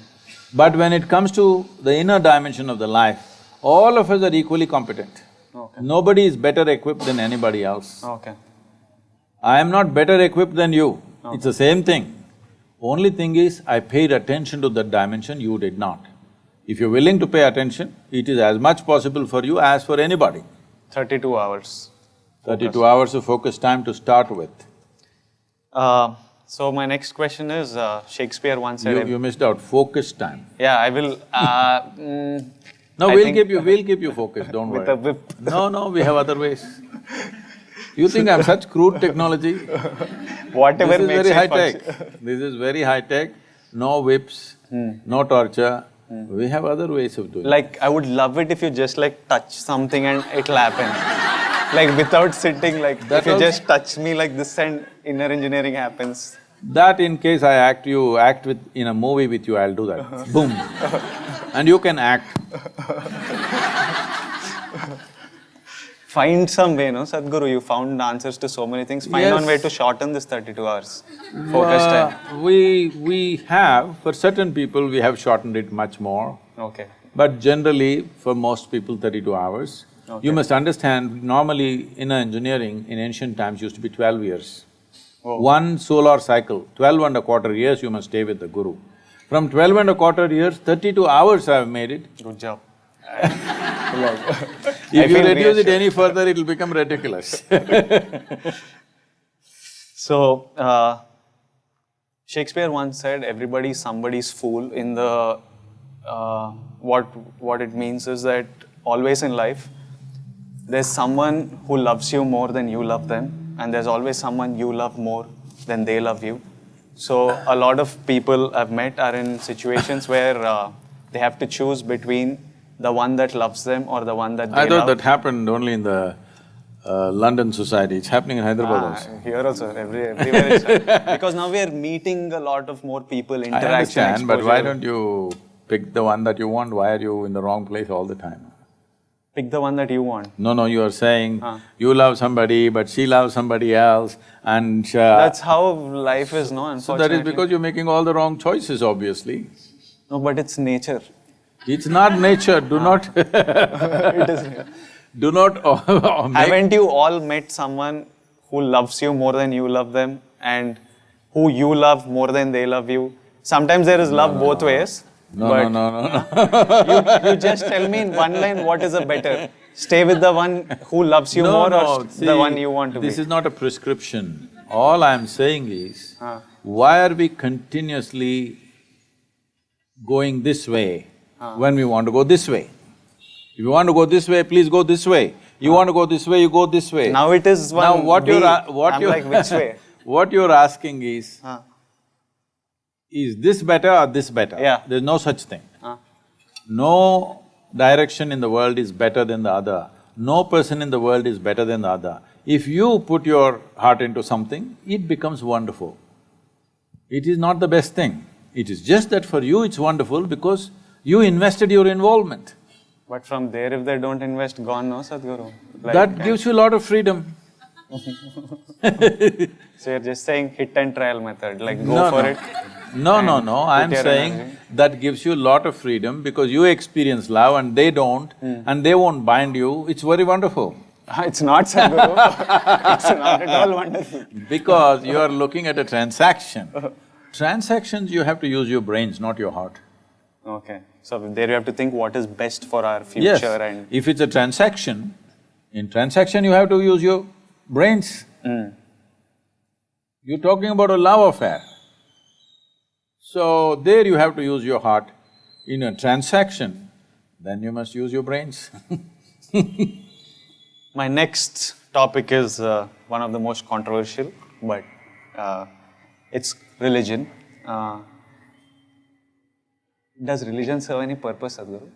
[SPEAKER 2] But when it comes to the inner dimension of the life, all of us are equally competent.
[SPEAKER 1] Okay.
[SPEAKER 2] Nobody is better equipped than anybody else.
[SPEAKER 1] Okay.
[SPEAKER 2] I am not better equipped than you, it's the same thing. Only thing is, I paid attention to that dimension, you did not. If you're willing to pay attention, it is as much possible for you as for anybody.
[SPEAKER 1] 32 hours.
[SPEAKER 2] 32 hours of focus time to start with.
[SPEAKER 1] So my next question is, Shakespeare once said…
[SPEAKER 2] You missed out, focus time.
[SPEAKER 1] Yeah, I will…
[SPEAKER 2] No,
[SPEAKER 1] I
[SPEAKER 2] we'll
[SPEAKER 1] think-
[SPEAKER 2] keep you focused, don't worry.
[SPEAKER 1] with a whip.
[SPEAKER 2] No, we have other ways. You think I'm such crude technology?
[SPEAKER 1] Whatever
[SPEAKER 2] This is
[SPEAKER 1] makes
[SPEAKER 2] very
[SPEAKER 1] it
[SPEAKER 2] high tech.
[SPEAKER 1] function.
[SPEAKER 2] This is very high tech, no whips, no torture. We have other ways of doing it.
[SPEAKER 1] Like, I would love it if you just like touch something and it'll happen. Like without sitting, like
[SPEAKER 2] That
[SPEAKER 1] if you
[SPEAKER 2] also-
[SPEAKER 1] just touch me like this and inner engineering happens.
[SPEAKER 2] That in case I act in a movie with you, I'll do that. Boom. And you can act.
[SPEAKER 1] Find some way, no, Sadhguru, you found answers to so many things. Find
[SPEAKER 2] Yes.
[SPEAKER 1] one way to shorten this 32 hours. Focus time.
[SPEAKER 2] We have, for certain people, we have shortened it much more.
[SPEAKER 1] Okay.
[SPEAKER 2] But generally, for most people, 32 hours.
[SPEAKER 1] Okay.
[SPEAKER 2] You must understand, normally in engineering, in ancient times, used to be 12 years.
[SPEAKER 1] Oh.
[SPEAKER 2] One solar cycle, 12.25 years you must stay with the Guru. From 12.25 years, 32 hours I have made it.
[SPEAKER 1] Good job.
[SPEAKER 2] If you
[SPEAKER 1] feel
[SPEAKER 2] reduce it
[SPEAKER 1] reassured.
[SPEAKER 2] any further, it'll become ridiculous.
[SPEAKER 1] So, Shakespeare once said, everybody's somebody's fool. In the… what it means is that always in life, there's someone who loves you more than you love them, and there's always someone you love more than they love you. So, a lot of people I've met are in situations where they have to choose between the one that loves them or the one that they
[SPEAKER 2] I thought
[SPEAKER 1] love.
[SPEAKER 2] that happened only in the London society, it's happening in Hyderabad also.
[SPEAKER 1] Here also, everywhere it's because now we are meeting a lot of more people,
[SPEAKER 2] I
[SPEAKER 1] interaction,
[SPEAKER 2] understand, but why
[SPEAKER 1] exposure.
[SPEAKER 2] don't you pick the one that you want? Why are you in the wrong place all the time?
[SPEAKER 1] Pick the one that you want.
[SPEAKER 2] No, you are saying you love somebody, but she loves somebody else and…
[SPEAKER 1] That's how life is, no,
[SPEAKER 2] So
[SPEAKER 1] unfortunately.
[SPEAKER 2] that is because you're making all the wrong choices, obviously.
[SPEAKER 1] No, but it's nature.
[SPEAKER 2] It's not nature, do not…
[SPEAKER 1] It is.
[SPEAKER 2] Do not make…
[SPEAKER 1] Haven't you all met someone who loves you more than you love them and who you love more than they love you? Sometimes there is love both ways.
[SPEAKER 2] No.
[SPEAKER 1] You just tell me in one line what is a better. Stay with the one who loves you more or the one you want to be.
[SPEAKER 2] This is not a prescription. All I'm saying is, why are we continuously going this way when we want to go this way? If you want to go this way, please go this way. You want to go this way, you go this way.
[SPEAKER 1] Now it is one
[SPEAKER 2] Now what
[SPEAKER 1] way.
[SPEAKER 2] you're…
[SPEAKER 1] I'm like, which way?
[SPEAKER 2] What you're asking is this better or this better?
[SPEAKER 1] Yeah.
[SPEAKER 2] There's no such thing. No direction in the world is better than the other. No person in the world is better than the other. If you put your heart into something, it becomes wonderful. It is not the best thing. It is just that for you it's wonderful because you invested your involvement.
[SPEAKER 1] But from there, if they don't invest, gone, no, Sadhguru?
[SPEAKER 2] That gives you a lot of freedom.
[SPEAKER 1] So you're just saying hit and trial method, like go
[SPEAKER 2] No,
[SPEAKER 1] for
[SPEAKER 2] no.
[SPEAKER 1] it.
[SPEAKER 2] No, I'm
[SPEAKER 1] your
[SPEAKER 2] saying
[SPEAKER 1] energy.
[SPEAKER 2] that gives you a lot of freedom because you experience love and they don't, and they won't bind you, it's very wonderful.
[SPEAKER 1] It's not, Sadhguru. It's not at all wonderful.
[SPEAKER 2] Because you are looking at a transaction. Transactions, you have to use your brains, not your heart.
[SPEAKER 1] Okay. So there you have to think what is best for our future
[SPEAKER 2] Yes,
[SPEAKER 1] and…
[SPEAKER 2] if it's a transaction, in transaction you have to use your brains. You're talking about a love affair. So there you have to use your heart. In a transaction, then you must use your brains.
[SPEAKER 1] My next topic is one of the most controversial, but it's religion. Does religion serve any purpose, Sadhguru?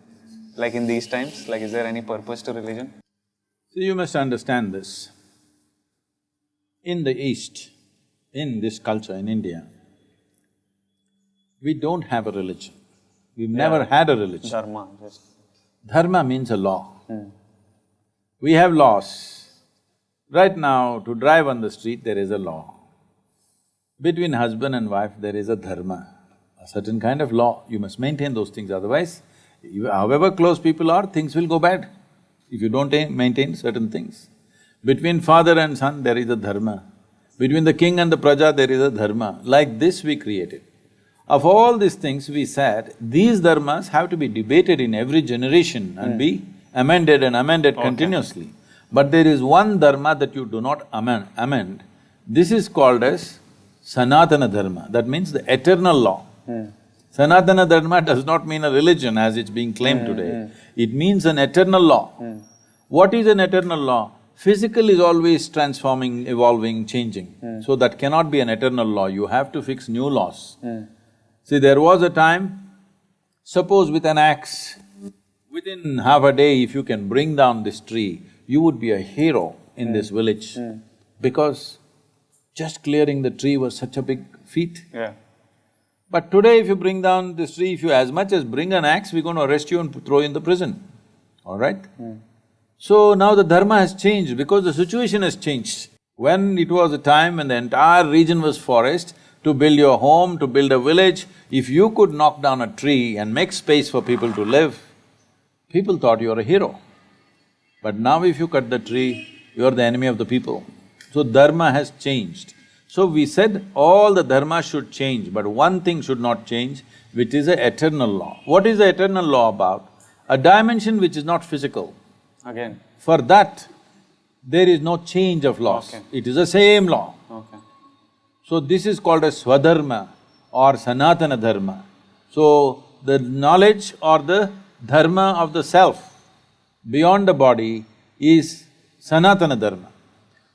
[SPEAKER 1] Like in these times, like is there any purpose to religion?
[SPEAKER 2] So you must understand this. In the East, in this culture, in India, we don't have a religion. We've never had a religion.
[SPEAKER 1] Dharma, just…
[SPEAKER 2] Dharma means a law. We have laws. Right now, to drive on the street, there is a law. Between husband and wife, there is a dharma, a certain kind of law. You must maintain those things, otherwise, however close people are, things will go bad if you don't maintain certain things. Between father and son, there is a dharma. Between the king and the praja, there is a dharma. Like this we created. Of all these things, we said, these dharmas have to be debated in every generation and be amended and amended continuously. But there is one dharma that you do not amend. This is called as Sanatana Dharma, that means the eternal law. Sanatana Dharma does not mean a religion as it's being claimed today. It means an eternal law. What is an eternal law? Physical is always transforming, evolving, changing. So that cannot be an eternal law, you have to fix new laws. See, there was a time, suppose with an axe, within half a day if you can bring down this tree, you would be a hero in this village. Because just clearing the tree was such a big feat.
[SPEAKER 1] Yeah.
[SPEAKER 2] But today if you bring down this tree, if you as much as bring an axe, we're going to arrest you and throw you in the prison, all right? So now the dharma has changed because the situation has changed. When it was a time when the entire region was forest, to build your home, to build a village, if you could knock down a tree and make space for people to live, people thought you're a hero. But now if you cut the tree, you're the enemy of the people. So dharma has changed. So we said all the dharma should change, but one thing should not change, which is the eternal law. What is the eternal law about? A dimension which is not physical.
[SPEAKER 1] Again.
[SPEAKER 2] For that, there is no change of laws.
[SPEAKER 1] Okay.
[SPEAKER 2] It is the same law.
[SPEAKER 1] Okay.
[SPEAKER 2] So this is called as Swadharma or Sanatana Dharma. So the knowledge or the dharma of the self beyond the body is Sanatana Dharma.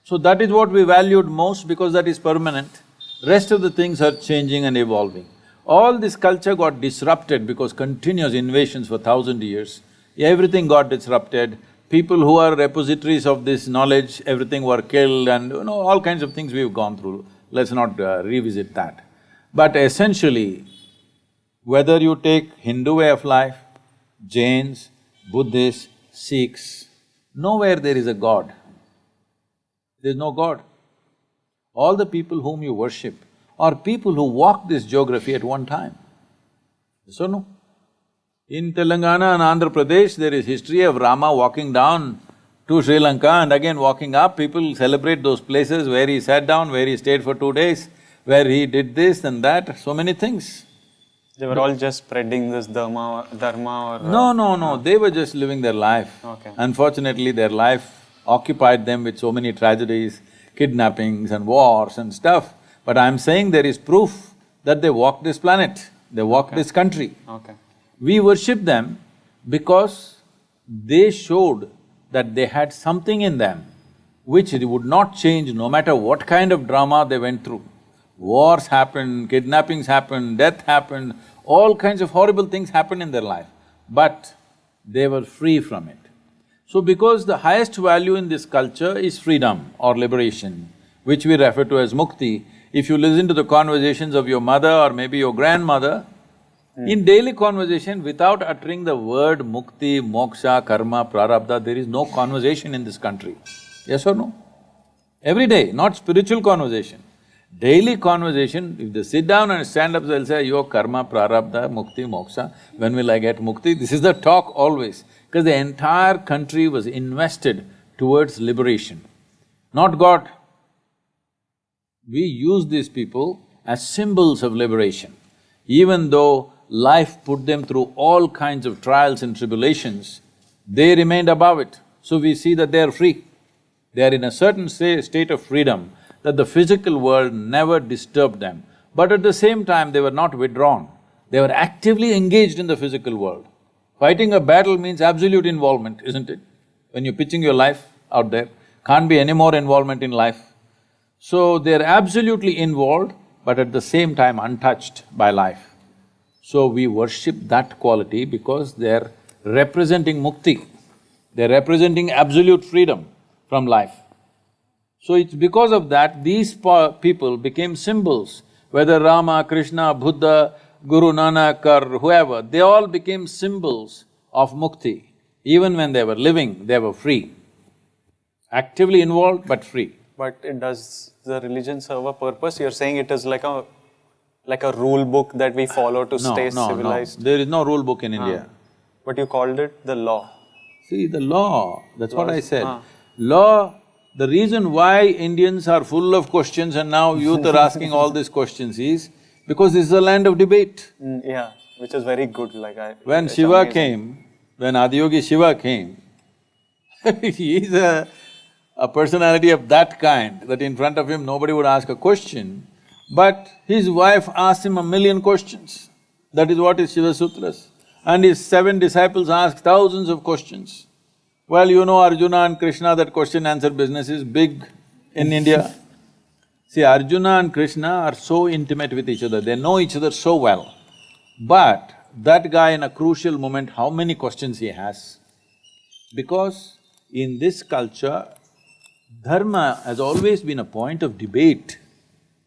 [SPEAKER 2] So that is what we valued most because that is permanent. Rest of the things are changing and evolving. All this culture got disrupted because continuous invasions for 1,000 years. Everything got disrupted. People who are repositories of this knowledge, everything were killed and all kinds of things we've gone through. Let's not revisit that. But essentially, whether you take Hindu way of life, Jains, Buddhists, Sikhs, nowhere there is a God. There's no God. All the people whom you worship are people who walked this geography at one time. Yes or no? In Telangana and Andhra Pradesh, there is history of Rama walking down to Sri Lanka and again walking up. People celebrate those places where he sat down, where he stayed for 2 days, where he did this and that, so many things.
[SPEAKER 1] They were all just spreading this dharma or…
[SPEAKER 2] No, they were just living their life.
[SPEAKER 1] Okay.
[SPEAKER 2] Unfortunately, their life occupied them with so many tragedies, kidnappings and wars and stuff. But I'm saying there is proof that they walked this planet, they walked this country.
[SPEAKER 1] Okay.
[SPEAKER 2] We worship them because they showed that they had something in them which would not change no matter what kind of drama they went through. Wars happened, kidnappings happened, death happened, all kinds of horrible things happened in their life. But they were free from it. So because the highest value in this culture is freedom or liberation, which we refer to as mukti, if you listen to the conversations of your mother or maybe your grandmother, in daily conversation, without uttering the word mukti, moksha, karma, prarabdha, there is no conversation in this country. Yes or no? Every day, not spiritual conversation. Daily conversation, if they sit down and stand up, they'll say, yo, karma, prarabdha, mukti, moksha, when will I get mukti? This is the talk always, because the entire country was invested towards liberation, not God. We use these people as symbols of liberation. Even though life put them through all kinds of trials and tribulations, they remained above it. So we see that they are free. They are in a certain state of freedom that the physical world never disturbed them. But at the same time, they were not withdrawn. They were actively engaged in the physical world. Fighting a battle means absolute involvement, isn't it? When you're pitching your life out there, can't be any more involvement in life. So they're absolutely involved, but at the same time untouched by life. So we worship that quality because they're representing mukti, they're representing absolute freedom from life. So it's because of that these people became symbols, whether Rama, Krishna, Buddha, Guru Nanak or whoever, they all became symbols of mukti. Even when they were living, they were free, actively involved but free.
[SPEAKER 1] But does the religion serve a purpose? You're saying it is like a rule book that we follow to stay civilized?
[SPEAKER 2] No, there is no rule book in India.
[SPEAKER 1] But you called it the law.
[SPEAKER 2] See, the law, that's what I said. Law, the reason why Indians are full of questions and now youth are asking all these questions is because this is a land of debate.
[SPEAKER 1] Yeah, which is very good,
[SPEAKER 2] When Shiva came, when Adiyogi Shiva came, he is a personality of that kind that in front of him nobody would ask a question, but his wife asked him 1,000,000 questions. That is what is Shiva Sutras. And his 7 disciples asked thousands of questions. Well, you know Arjuna and Krishna, that question-answer business is big in India. See, Arjuna and Krishna are so intimate with each other, they know each other so well. But that guy in a crucial moment, how many questions he has? Because in this culture, dharma has always been a point of debate.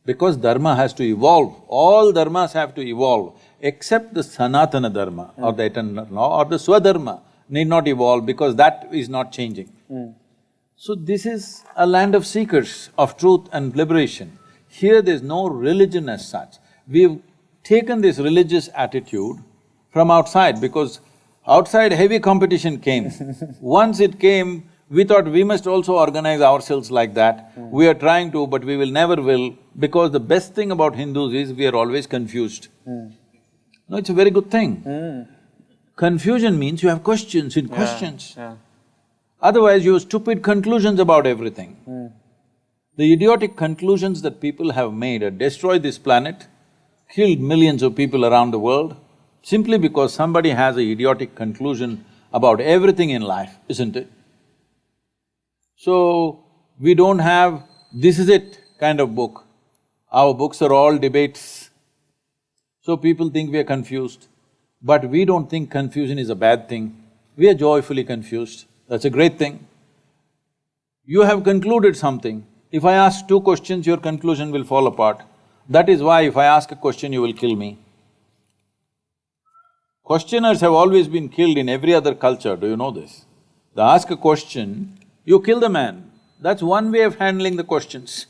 [SPEAKER 2] Because dharma has to evolve, all dharmas have to evolve, except the Sanatana dharma or the eternal law or the Swadharma need not evolve because that is not changing. So this is a land of seekers of truth and liberation. Here there's no religion as such. We've taken this religious attitude from outside because outside heavy competition came. Once it came, we thought we must also organize ourselves like that. We are trying to, but we will never will, because the best thing about Hindus is we are always confused. No, it's a very good thing. Confusion means you have questions in questions. Otherwise, you have stupid conclusions about everything. The idiotic conclusions that people have made have destroyed this planet, killed millions of people around the world, simply because somebody has an idiotic conclusion about everything in life, isn't it? So, we don't have this is it kind of book. Our books are all debates. So people think we are confused. But we don't think confusion is a bad thing. We are joyfully confused. That's a great thing. You have concluded something. If I ask 2 questions, your conclusion will fall apart. That is why if I ask a question, you will kill me. Questioners have always been killed in every other culture, do you know this? They ask a question, you kill the man. That's one way of handling the questions.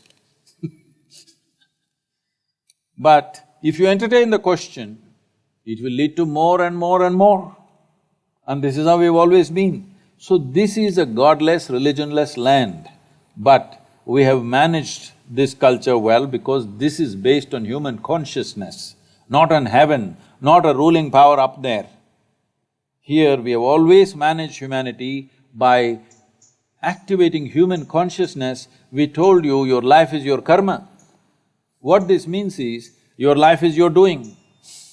[SPEAKER 2] But if you entertain the question, it will lead to more and more and more. And this is how we've always been. So this is a godless, religionless land. But we have managed this culture well because this is based on human consciousness, not on heaven, not a ruling power up there. Here we have always managed humanity by activating human consciousness. We told you your life is your karma. What this means is, your life is your doing.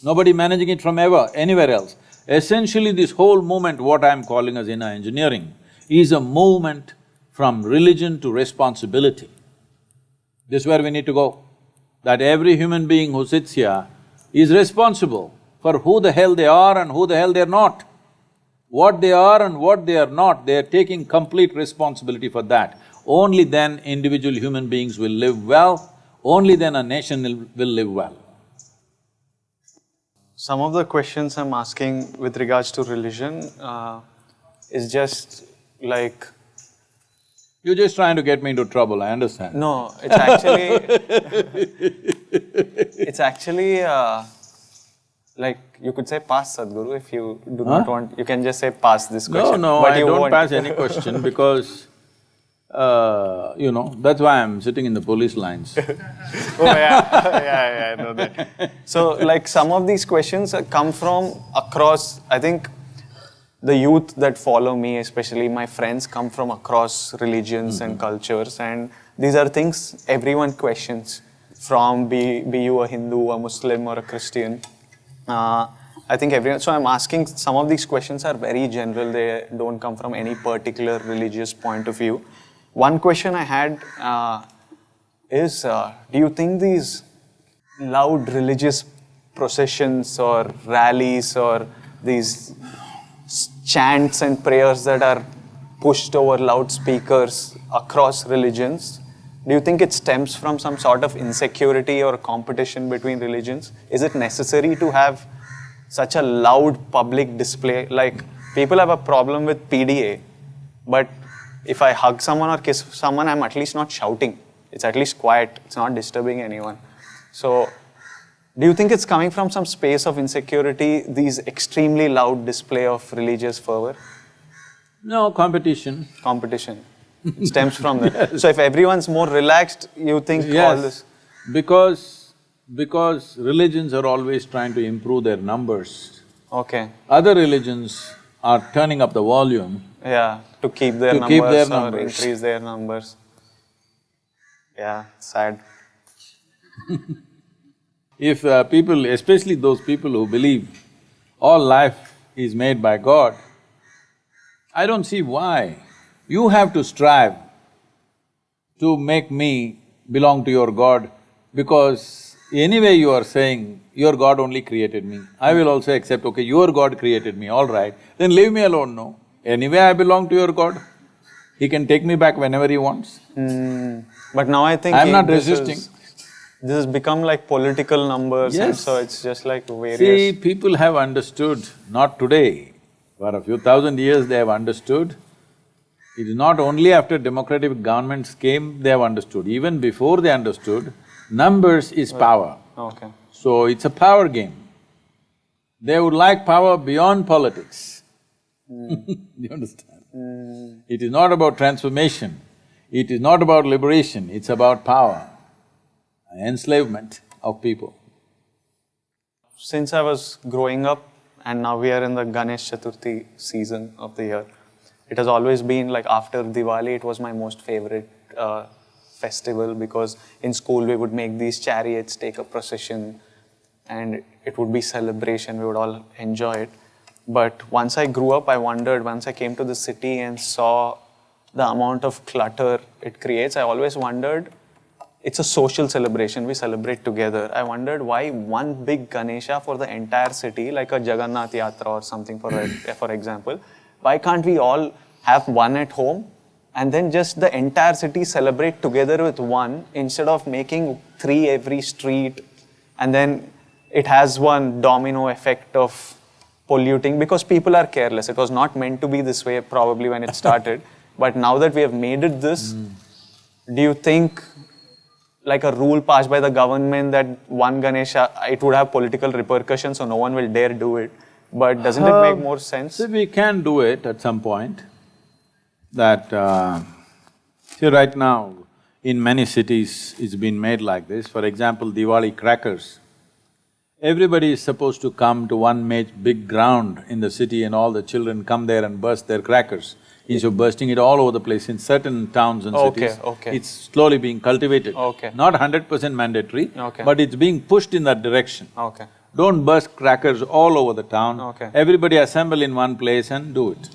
[SPEAKER 2] Nobody managing it from anywhere else. Essentially this whole movement, what I'm calling as inner engineering, is a movement from religion to responsibility. This is where we need to go. That every human being who sits here is responsible for who the hell they are and who the hell they're not. What they are and what they are not, they are taking complete responsibility for that. Only then individual human beings will live well, only then a nation will live well.
[SPEAKER 1] Some of the questions I'm asking with regards to religion is just like…
[SPEAKER 2] You're just trying to get me into trouble, I understand.
[SPEAKER 1] No, it's actually… it's actually like you could say pass, Sadhguru, if you do not want… You can just say pass this question.
[SPEAKER 2] No,
[SPEAKER 1] but
[SPEAKER 2] I
[SPEAKER 1] you
[SPEAKER 2] don't
[SPEAKER 1] won't.
[SPEAKER 2] pass any question because, that's why I'm sitting in the police lines.
[SPEAKER 1] Oh yeah, I know that. So like some of these questions come from across… I think the youth that follow me, especially my friends, come from across religions and cultures, and these are things everyone questions, from be you a Hindu, a Muslim or a Christian. I think everyone… So I'm asking, some of these questions are very general, they don't come from any particular religious point of view. One question I had is, do you think these loud religious processions or rallies or these chants and prayers that are pushed over loudspeakers across religions, do you think it stems from some sort of insecurity or competition between religions? Is it necessary to have such a loud public display? Like, people have a problem with PDA, but if I hug someone or kiss someone, I'm at least not shouting. It's at least quiet. It's not disturbing anyone. So, do you think it's coming from some space of insecurity, these extremely loud display of religious fervor?
[SPEAKER 2] No, competition.
[SPEAKER 1] Competition. It stems from that. Yes. So if everyone's more relaxed, you think all this…
[SPEAKER 2] Because religions are always trying to improve their numbers.
[SPEAKER 1] Okay.
[SPEAKER 2] Other religions are turning up the volume.
[SPEAKER 1] Yeah, to keep their numbers or increase their numbers. Yeah, sad.
[SPEAKER 2] If people, especially those people who believe all life is made by God, I don't see why. You have to strive to make me belong to your God, because anyway you are saying, your God only created me. I will also accept, okay, your God created me, all right, then leave me alone, no. Anyway I belong to your God. He can take me back whenever he wants.
[SPEAKER 1] But now I think…
[SPEAKER 2] I'm not resisting.
[SPEAKER 1] This has become like political numbers,
[SPEAKER 2] yes.
[SPEAKER 1] And so it's just like various…
[SPEAKER 2] See, people have understood, not today, for a few thousand years they have understood. It is not only after democratic governments came they have understood, even before they understood, numbers is power.
[SPEAKER 1] Okay.
[SPEAKER 2] So it's a power game. They would like power beyond politics. You understand? It is not about transformation, it is not about liberation, it's about power, enslavement of people.
[SPEAKER 1] Since I was growing up, and now we are in the Ganesh Chaturthi season of the year, it has always been like after Diwali, it was my most favorite festival, because in school we would make these chariots, take a procession, and it would be celebration, we would all enjoy it. But once I grew up, I wondered, once I came to the city and saw the amount of clutter it creates, I always wondered, it's a social celebration, we celebrate together. I wondered why one big Ganesha for the entire city, like a Jagannath Yatra or something for example, why can't we all have one at home and then just the entire city celebrate together with one, instead of making 3 every street, and then it has one domino effect of polluting, because people are careless. It was not meant to be this way probably when it started, but now that we have made it this, do you think like a rule passed by the government that one Ganesha, it would have political repercussions, so no one will dare do it, but doesn't it make more sense?
[SPEAKER 2] See, we can do it at some point. That… see, right now, in many cities, it's been made like this. For example, Diwali crackers. Everybody is supposed to come to one big ground in the city, and all the children come there and burst their crackers. Instead of bursting it all over the place in certain towns and cities, it's slowly being cultivated. Not 100% mandatory, but it's being pushed in that direction. Don't burst crackers all over the town. Everybody assemble in one place and do it.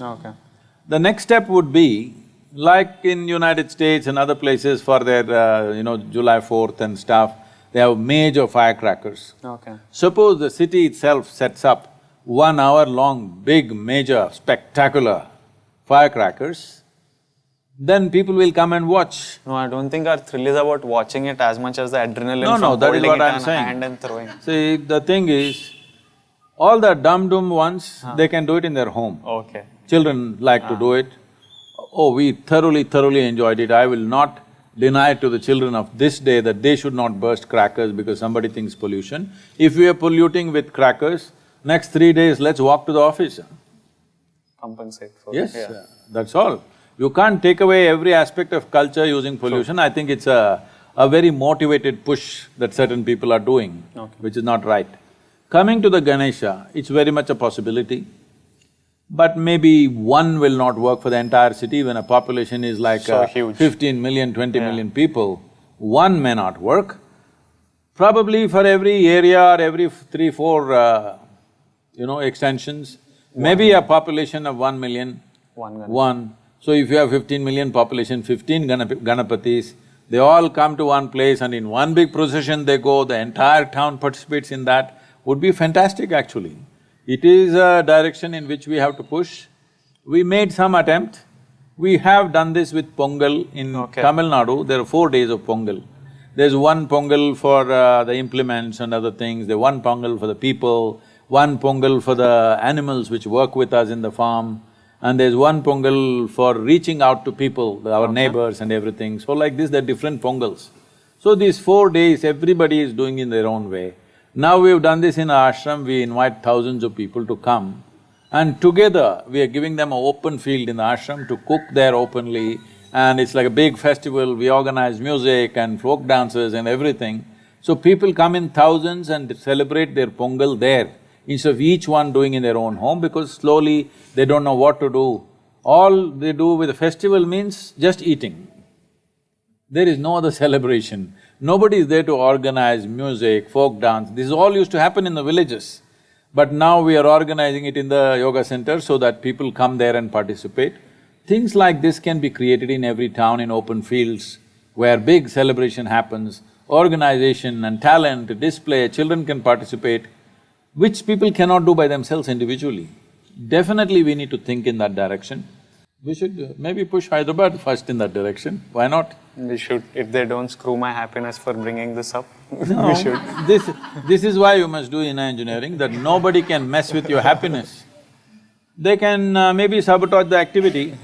[SPEAKER 2] The next step would be, like in United States and other places for their, July 4th and stuff, they have major firecrackers. Suppose the city itself sets up 1 hour long, big, major, spectacular firecrackers, then people will come and watch.
[SPEAKER 1] No, I don't think our thrill is about watching it as much as the adrenaline
[SPEAKER 2] No,
[SPEAKER 1] from
[SPEAKER 2] that is
[SPEAKER 1] holding
[SPEAKER 2] what
[SPEAKER 1] it
[SPEAKER 2] I'm
[SPEAKER 1] in
[SPEAKER 2] saying.
[SPEAKER 1] hand and throwing.
[SPEAKER 2] See, the thing is, all the dumb ones, they can do it in their home.
[SPEAKER 1] Okay.
[SPEAKER 2] Children like to do it. Oh, we thoroughly enjoyed it. I will not deny to the children of this day that they should not burst crackers because somebody thinks pollution. If we are polluting with crackers, next 3 days, let's walk to the office.
[SPEAKER 1] Compensate for
[SPEAKER 2] Yes,
[SPEAKER 1] yeah.
[SPEAKER 2] that's all. You can't take away every aspect of culture using pollution. I think it's a very motivated push that certain people are doing, which is not right. Coming to the Ganesha, it's very much a possibility. But maybe one will not work for the entire city when a population is like
[SPEAKER 1] So huge.
[SPEAKER 2] 15 million, 20 million people. One may not work. Probably for every area or every 3, 4 extensions, maybe a population of 1 million, one. So if you have 15 million population, 15 Ganapatis, they all come to one place and in one big procession they go, the entire town participates in that, would be fantastic actually. It is a direction in which we have to push. We made some attempt. We have done this with Pongal in Tamil Nadu, there are 4 days of Pongal. There's one Pongal for the implements and other things, there's one Pongal for the people, one Pongal for the animals which work with us in the farm, and there's one Pongal for reaching out to people, our neighbors and everything. So like this, there are different Pongals. So these 4 days, everybody is doing in their own way. Now we've done this in our ashram, we invite thousands of people to come, and together we are giving them an open field in the ashram to cook there openly, and it's like a big festival, we organize music and folk dances and everything. So people come in thousands and celebrate their Pongal there, instead of each one doing in their own home, because slowly they don't know what to do. All they do with a festival means just eating. There is no other celebration. Nobody is there to organize music, folk dance, this all used to happen in the villages. But now we are organizing it in the yoga center so that people come there and participate. Things like this can be created in every town in open fields where big celebration happens, organization and talent, display, children can participate, which people cannot do by themselves individually. Definitely we need to think in that direction. We should maybe push Hyderabad first in that direction, why not?
[SPEAKER 1] We should, if they don't screw my happiness for bringing this up,
[SPEAKER 2] No,
[SPEAKER 1] we should.
[SPEAKER 2] this is why you must do inner engineering, that nobody can mess with your happiness. They can maybe sabotage the activity,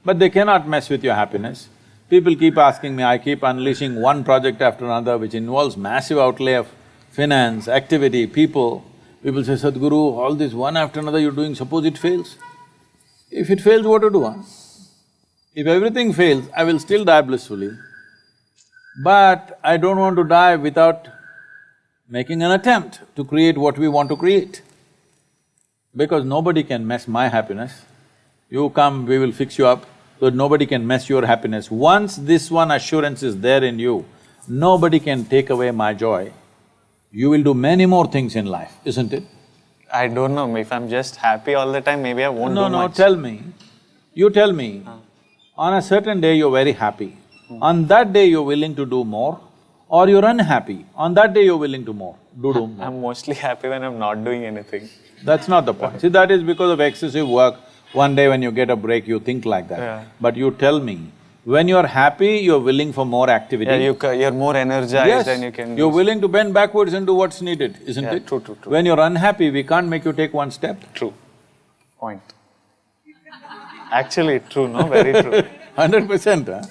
[SPEAKER 2] but they cannot mess with your happiness. People keep asking me, I keep unleashing one project after another which involves massive outlay of finance, activity, people. People say, Sadhguru, all this one after another you're doing, suppose it fails? If it fails, what to do, huh? If everything fails, I will still die blissfully, but I don't want to die without making an attempt to create what we want to create. Because nobody can mess my happiness. You come, we will fix you up, so nobody can mess your happiness. Once this one assurance is there in you, nobody can take away my joy. You will do many more things in life, isn't it?
[SPEAKER 1] I don't know, if I'm just happy all the time, maybe I won't do much.
[SPEAKER 2] No, tell me. You tell me, on a certain day you're very happy. On that day you're willing to do more, or you're unhappy. On that day you're willing to do more.
[SPEAKER 1] I'm mostly happy when I'm not doing anything.
[SPEAKER 2] That's not the point. See, that is because of excessive work. One day when you get a break, you think like that.
[SPEAKER 1] Yeah.
[SPEAKER 2] But you tell me, when you're happy, you're willing for more activity.
[SPEAKER 1] Yeah, you're more energized and you can…
[SPEAKER 2] You're willing to bend backwards and do what's needed, isn't it?
[SPEAKER 1] True.
[SPEAKER 2] When you're unhappy, we can't make you take one step.
[SPEAKER 1] True. Point. Actually, true, no? Very true.
[SPEAKER 2] 100%, huh?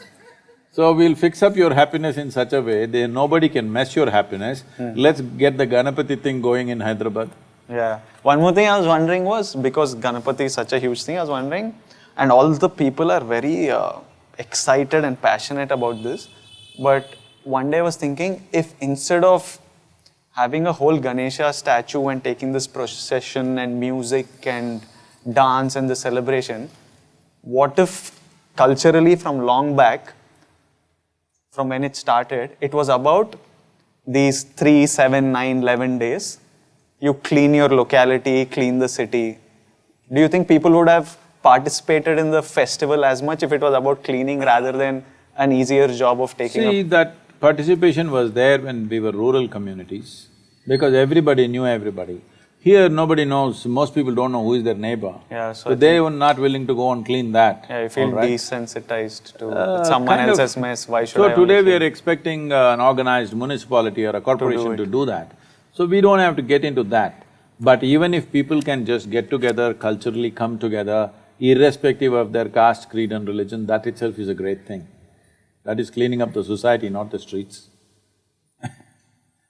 [SPEAKER 2] So we'll fix up your happiness in such a way that nobody can mess your happiness. Let's get the Ganapati thing going in Hyderabad.
[SPEAKER 1] Yeah. One more thing I was wondering was, because Ganapati is such a huge thing, I was wondering, and all the people are very excited and passionate about this, but one day I was thinking, if instead of having a whole Ganesha statue and taking this procession and music and dance and the celebration, what if culturally from long back, from when it started, it was about these 3, 7, 9, 11 days, you clean your locality, clean the city. Do you think people would have participated in the festival as much if it was about cleaning rather than an easier job of taking
[SPEAKER 2] See,
[SPEAKER 1] up?
[SPEAKER 2] that participation was there when we were rural communities, because everybody knew everybody. Here nobody knows, most people don't know who is their neighbor.
[SPEAKER 1] Yeah, so
[SPEAKER 2] So they were not willing to go and clean that.
[SPEAKER 1] yeah, you feel
[SPEAKER 2] all right?
[SPEAKER 1] desensitized to it's someone
[SPEAKER 2] Kind of.
[SPEAKER 1] else's mess, why should
[SPEAKER 2] So
[SPEAKER 1] I only
[SPEAKER 2] today we
[SPEAKER 1] clean?
[SPEAKER 2] are expecting an organized municipality or a corporation to do that. So we don't have to get into that. But even if people can just get together, culturally come together, irrespective of their caste, creed and religion, that itself is a great thing. That is cleaning up the society, not the streets.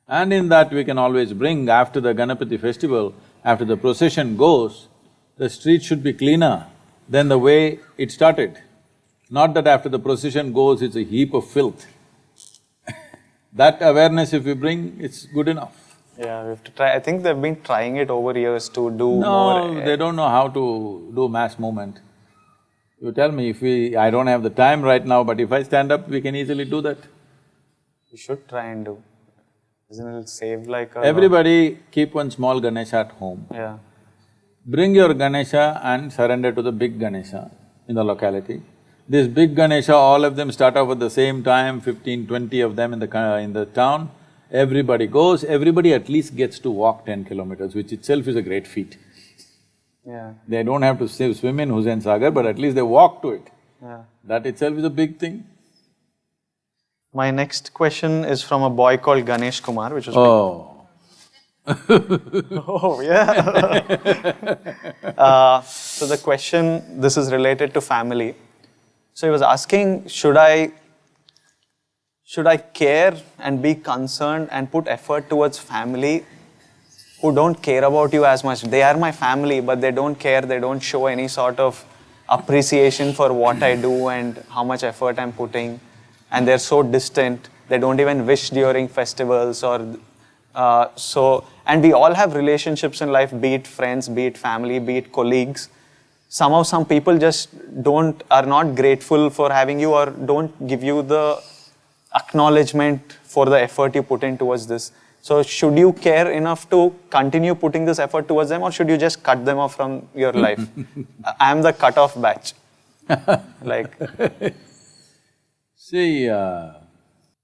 [SPEAKER 2] And in that we can always bring, after the Ganapati festival, after the procession goes, the street should be cleaner than the way it started. Not that after the procession goes, it's a heap of filth. That awareness if we bring, it's good enough.
[SPEAKER 1] Yeah, we have to try. I think they've been trying it over years to do
[SPEAKER 2] No,
[SPEAKER 1] more.
[SPEAKER 2] they don't know how to do mass movement. You tell me, if we… I don't have the time right now, but if I stand up, we can easily do that.
[SPEAKER 1] We should try and do. Isn't it save like a…
[SPEAKER 2] Everybody keep one small Ganesha at home.
[SPEAKER 1] Yeah.
[SPEAKER 2] Bring your Ganesha and surrender to the big Ganesha in the locality. This big Ganesha, all of them start off at the same time, 15, 20 of them in the town. Everybody goes, everybody at least gets to walk 10 kilometers, which itself is a great feat.
[SPEAKER 1] Yeah.
[SPEAKER 2] They don't have to swim in Hussain Sagar, but at least they walk to it.
[SPEAKER 1] Yeah.
[SPEAKER 2] That itself is a big thing.
[SPEAKER 1] My next question is from a boy called Ganesh Kumar, which was…
[SPEAKER 2] Oh.
[SPEAKER 1] Oh, yeah. So the question, this is related to family. So he was asking, should I care and be concerned and put effort towards family who don't care about you as much? They are my family, but they don't care, they don't show any sort of appreciation for what I do and how much effort I'm putting. And they're so distant, they don't even wish during festivals or… and we all have relationships in life, be it friends, be it family, be it colleagues. Somehow some people just are not grateful for having you or don't give you the acknowledgement for the effort you put in towards this. So should you care enough to continue putting this effort towards them or should you just cut them off from your life? I am the cut-off batch. Like…
[SPEAKER 2] See,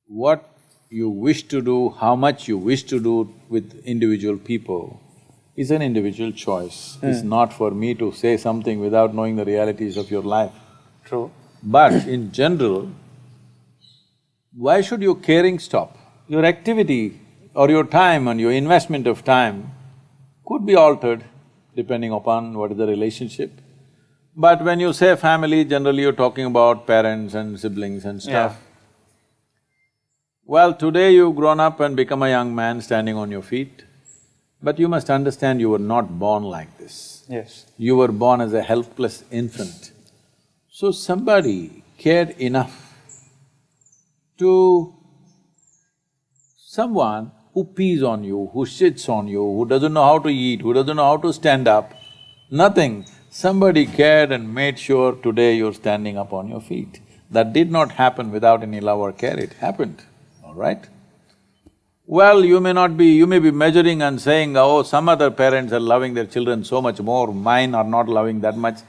[SPEAKER 2] what you wish to do, how much you wish to do with individual people is an individual choice. It's not for me to say something without knowing the realities of your life.
[SPEAKER 1] True.
[SPEAKER 2] But in general, why should your caring stop? Your activity or your time and your investment of time could be altered depending upon what is the relationship. But when you say family, generally you're talking about parents and siblings and stuff.
[SPEAKER 1] Yeah.
[SPEAKER 2] Well, today you've grown up and become a young man standing on your feet, but you must understand you were not born like this.
[SPEAKER 1] Yes.
[SPEAKER 2] You were born as a helpless infant. So somebody cared enough to someone who pees on you, who sits on you, who doesn't know how to eat, who doesn't know how to stand up, nothing. Somebody cared and made sure today you're standing up on your feet. That did not happen without any love or care, it happened, all right? Well, you may be measuring and saying, oh, some other parents are loving their children so much more, mine are not loving that much.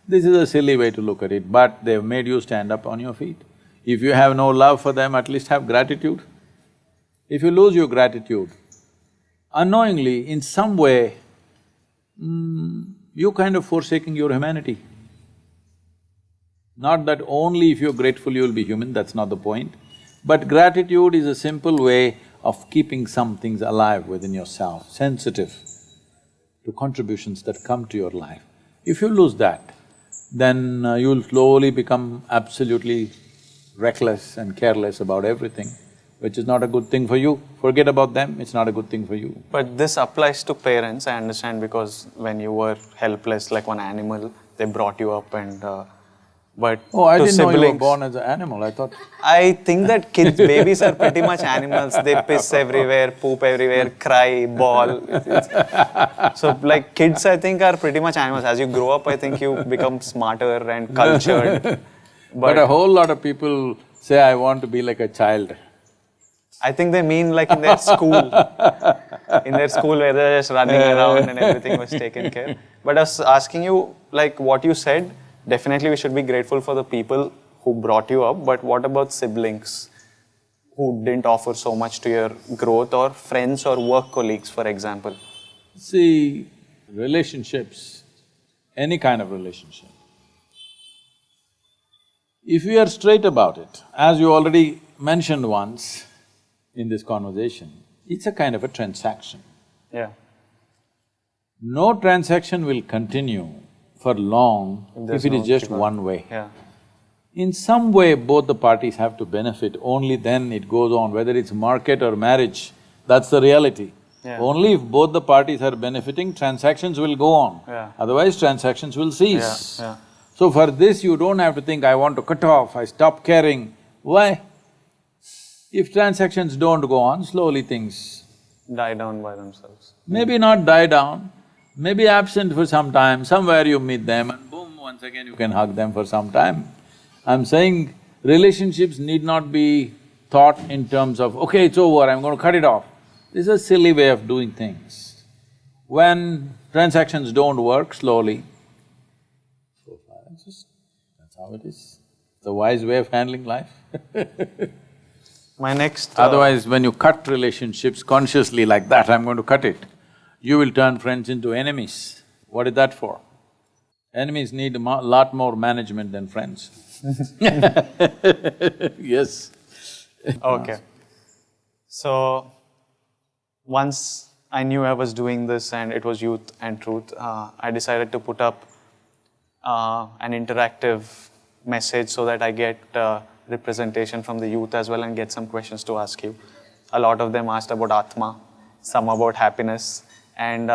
[SPEAKER 2] This is a silly way to look at it, but they've made you stand up on your feet. If you have no love for them, at least have gratitude. If you lose your gratitude, unknowingly, in some way, you're kind of forsaking your humanity. Not that only if you're grateful you'll be human, that's not the point. But gratitude is a simple way of keeping some things alive within yourself, sensitive to contributions that come to your life. If you lose that, then you'll slowly become absolutely reckless and careless about everything, which is not a good thing for you. Forget about them, it's not a good thing for you.
[SPEAKER 1] But this applies to parents, I understand, because when you were helpless like one animal, they brought you up and… but
[SPEAKER 2] Oh, I
[SPEAKER 1] to
[SPEAKER 2] didn't know you were
[SPEAKER 1] siblings,
[SPEAKER 2] born as an animal, I thought…
[SPEAKER 1] I think that babies are pretty much animals. They piss everywhere, poop everywhere, cry, bawl. So like kids, I think, are pretty much animals. As you grow up, I think you become smarter and cultured.
[SPEAKER 2] But a whole lot of people say, I want to be like a child.
[SPEAKER 1] I think they mean like in their school. In their school where they're just running around and everything was taken care. But I was asking you, like what you said, definitely we should be grateful for the people who brought you up, but what about siblings who didn't offer so much to your growth, or friends or work colleagues, for example?
[SPEAKER 2] See, relationships, any kind of relationship, if you are straight about it, as you already mentioned once in this conversation, it's a kind of a transaction.
[SPEAKER 1] Yeah.
[SPEAKER 2] No transaction will continue for long if it is just one way.
[SPEAKER 1] Yeah.
[SPEAKER 2] In some way, both the parties have to benefit, only then it goes on, whether it's market or marriage, that's the reality.
[SPEAKER 1] Yeah.
[SPEAKER 2] Only if both the parties are benefiting, transactions will go on.
[SPEAKER 1] Yeah.
[SPEAKER 2] Otherwise, transactions will cease.
[SPEAKER 1] Yeah.
[SPEAKER 2] So for this, you don't have to think, I want to cut off, I stop caring. Why? If transactions don't go on, slowly things
[SPEAKER 1] Die down by themselves.
[SPEAKER 2] maybe not die down, maybe absent for some time, somewhere you meet them and boom, once again you can hug them for some time. I'm saying relationships need not be thought in terms of, okay, it's over, I'm going to cut it off. This is a silly way of doing things. When transactions don't work, slowly, so far, that's how it is. It's a wise way of handling life.
[SPEAKER 1] My next…
[SPEAKER 2] Otherwise, when you cut relationships consciously like that, I'm going to cut it, you will turn friends into enemies. What is that for? Enemies need a lot more management than friends. Yes.
[SPEAKER 1] Okay. So, once I knew I was doing this and it was Youth and Truth, I decided to put up an interactive message so that I get representation from the youth as well and get some questions to ask you. A lot of them asked about Atma, some about happiness, and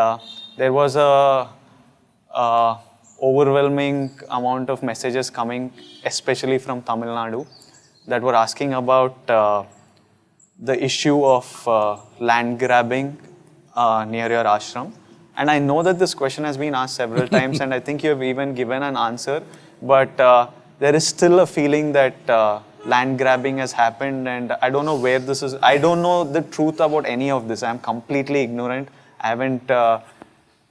[SPEAKER 1] there was a overwhelming amount of messages coming, especially from Tamil Nadu, that were asking about the issue of land grabbing near your ashram. And I know that this question has been asked several times and I think you have even given an answer, but there is still a feeling that land grabbing has happened and I don't know where this is… I don't know the truth about any of this. I am completely ignorant. I haven't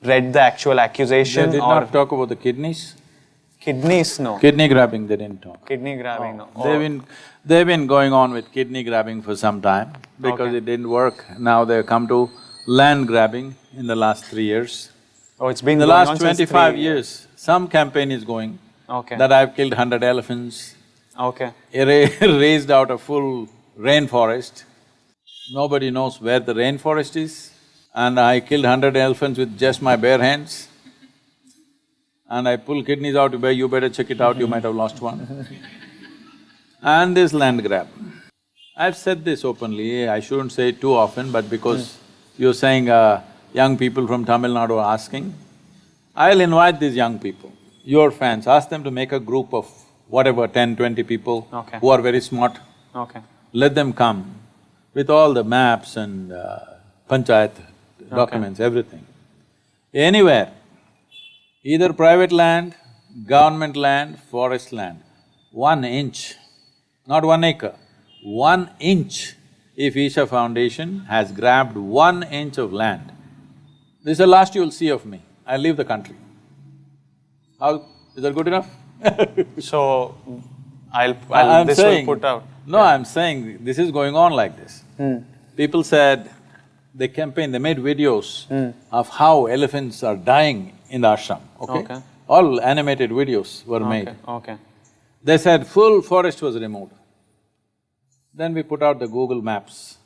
[SPEAKER 1] read the actual accusation.
[SPEAKER 2] They did not talk about the kidneys?
[SPEAKER 1] Kidneys, no.
[SPEAKER 2] Kidney grabbing, they didn't talk.
[SPEAKER 1] Kidney grabbing, no.
[SPEAKER 2] They've been going on with kidney grabbing for some time because
[SPEAKER 1] Okay.
[SPEAKER 2] it didn't work. Now they've come to land grabbing in the last 3 years.
[SPEAKER 1] Oh, it's been
[SPEAKER 2] In the
[SPEAKER 1] going on
[SPEAKER 2] last
[SPEAKER 1] since
[SPEAKER 2] 25
[SPEAKER 1] 3
[SPEAKER 2] years, some campaign is going
[SPEAKER 1] Okay.
[SPEAKER 2] that I've killed 100 elephants,
[SPEAKER 1] Okay.
[SPEAKER 2] raised out a full rainforest. Nobody knows where the rainforest is, and I killed 100 elephants with just my bare hands. And I pull kidneys out, you better check it out, you might have lost one. And this land grab. I've said this openly, I shouldn't say it too often, but because you're saying young people from Tamil Nadu are asking, I'll invite these young people, your fans, ask them to make a group of whatever, 10, 20 people
[SPEAKER 1] Okay.
[SPEAKER 2] who are very smart.
[SPEAKER 1] Okay.
[SPEAKER 2] Let them come with all the maps and panchayat documents, everything. Anywhere, either private land, government land, forest land, 1 inch, not 1 acre, 1 inch, if Isha Foundation has grabbed 1 inch of land, this is the last you'll see of me, I'll leave the country. How… is that good enough?
[SPEAKER 1] So,
[SPEAKER 2] I'm
[SPEAKER 1] this
[SPEAKER 2] saying…
[SPEAKER 1] will put out…
[SPEAKER 2] No, I'm saying this is going on like this. People said, they campaigned, they made videos of how elephants are dying in the ashram, okay?
[SPEAKER 1] Okay.
[SPEAKER 2] All animated videos were made.
[SPEAKER 1] Okay.
[SPEAKER 2] They said full forest was removed. Then we put out the Google Maps.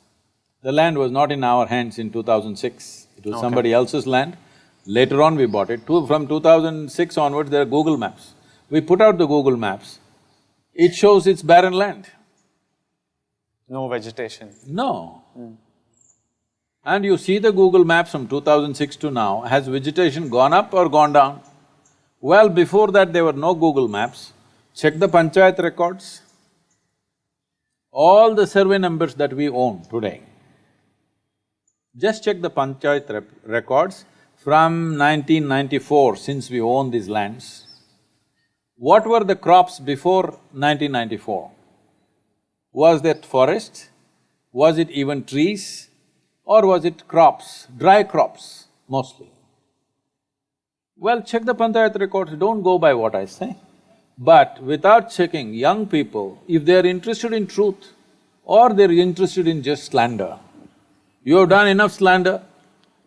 [SPEAKER 2] The land was not in our hands in 2006, it was somebody else's land. Later on we bought it. From 2006 onwards, there are Google Maps. We put out the Google Maps, it shows it's barren land.
[SPEAKER 1] No vegetation.
[SPEAKER 2] No. And you see the Google Maps from 2006 to now, has vegetation gone up or gone down? Well, before that there were no Google Maps. Check the panchayat records. All the survey numbers that we own today, just check the panchayat records from 1994, since we own these lands. What were the crops before 1994? Was that forest? Was it even trees? Or was it crops, dry crops mostly? Well, check the panchayat records, don't go by what I say. But without checking, young people, if they're interested in truth or they're interested in just slander, you have done enough slander,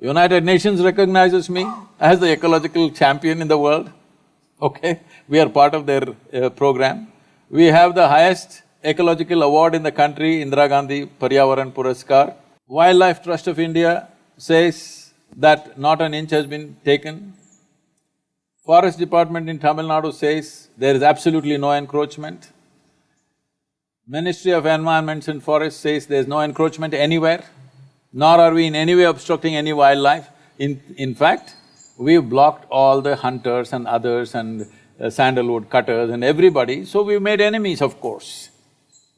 [SPEAKER 2] United Nations recognizes me as the ecological champion in the world, okay? We are part of their program. We have the highest ecological award in the country, Indira Gandhi Paryavaran Puraskar. Wildlife Trust of India says that not an inch has been taken. Forest Department in Tamil Nadu says there is absolutely no encroachment. Ministry of Environment and Forests says there is no encroachment anywhere, nor are we in any way obstructing any wildlife. In fact, we've blocked all the hunters and others and sandalwood cutters and everybody, so we've made enemies, of course.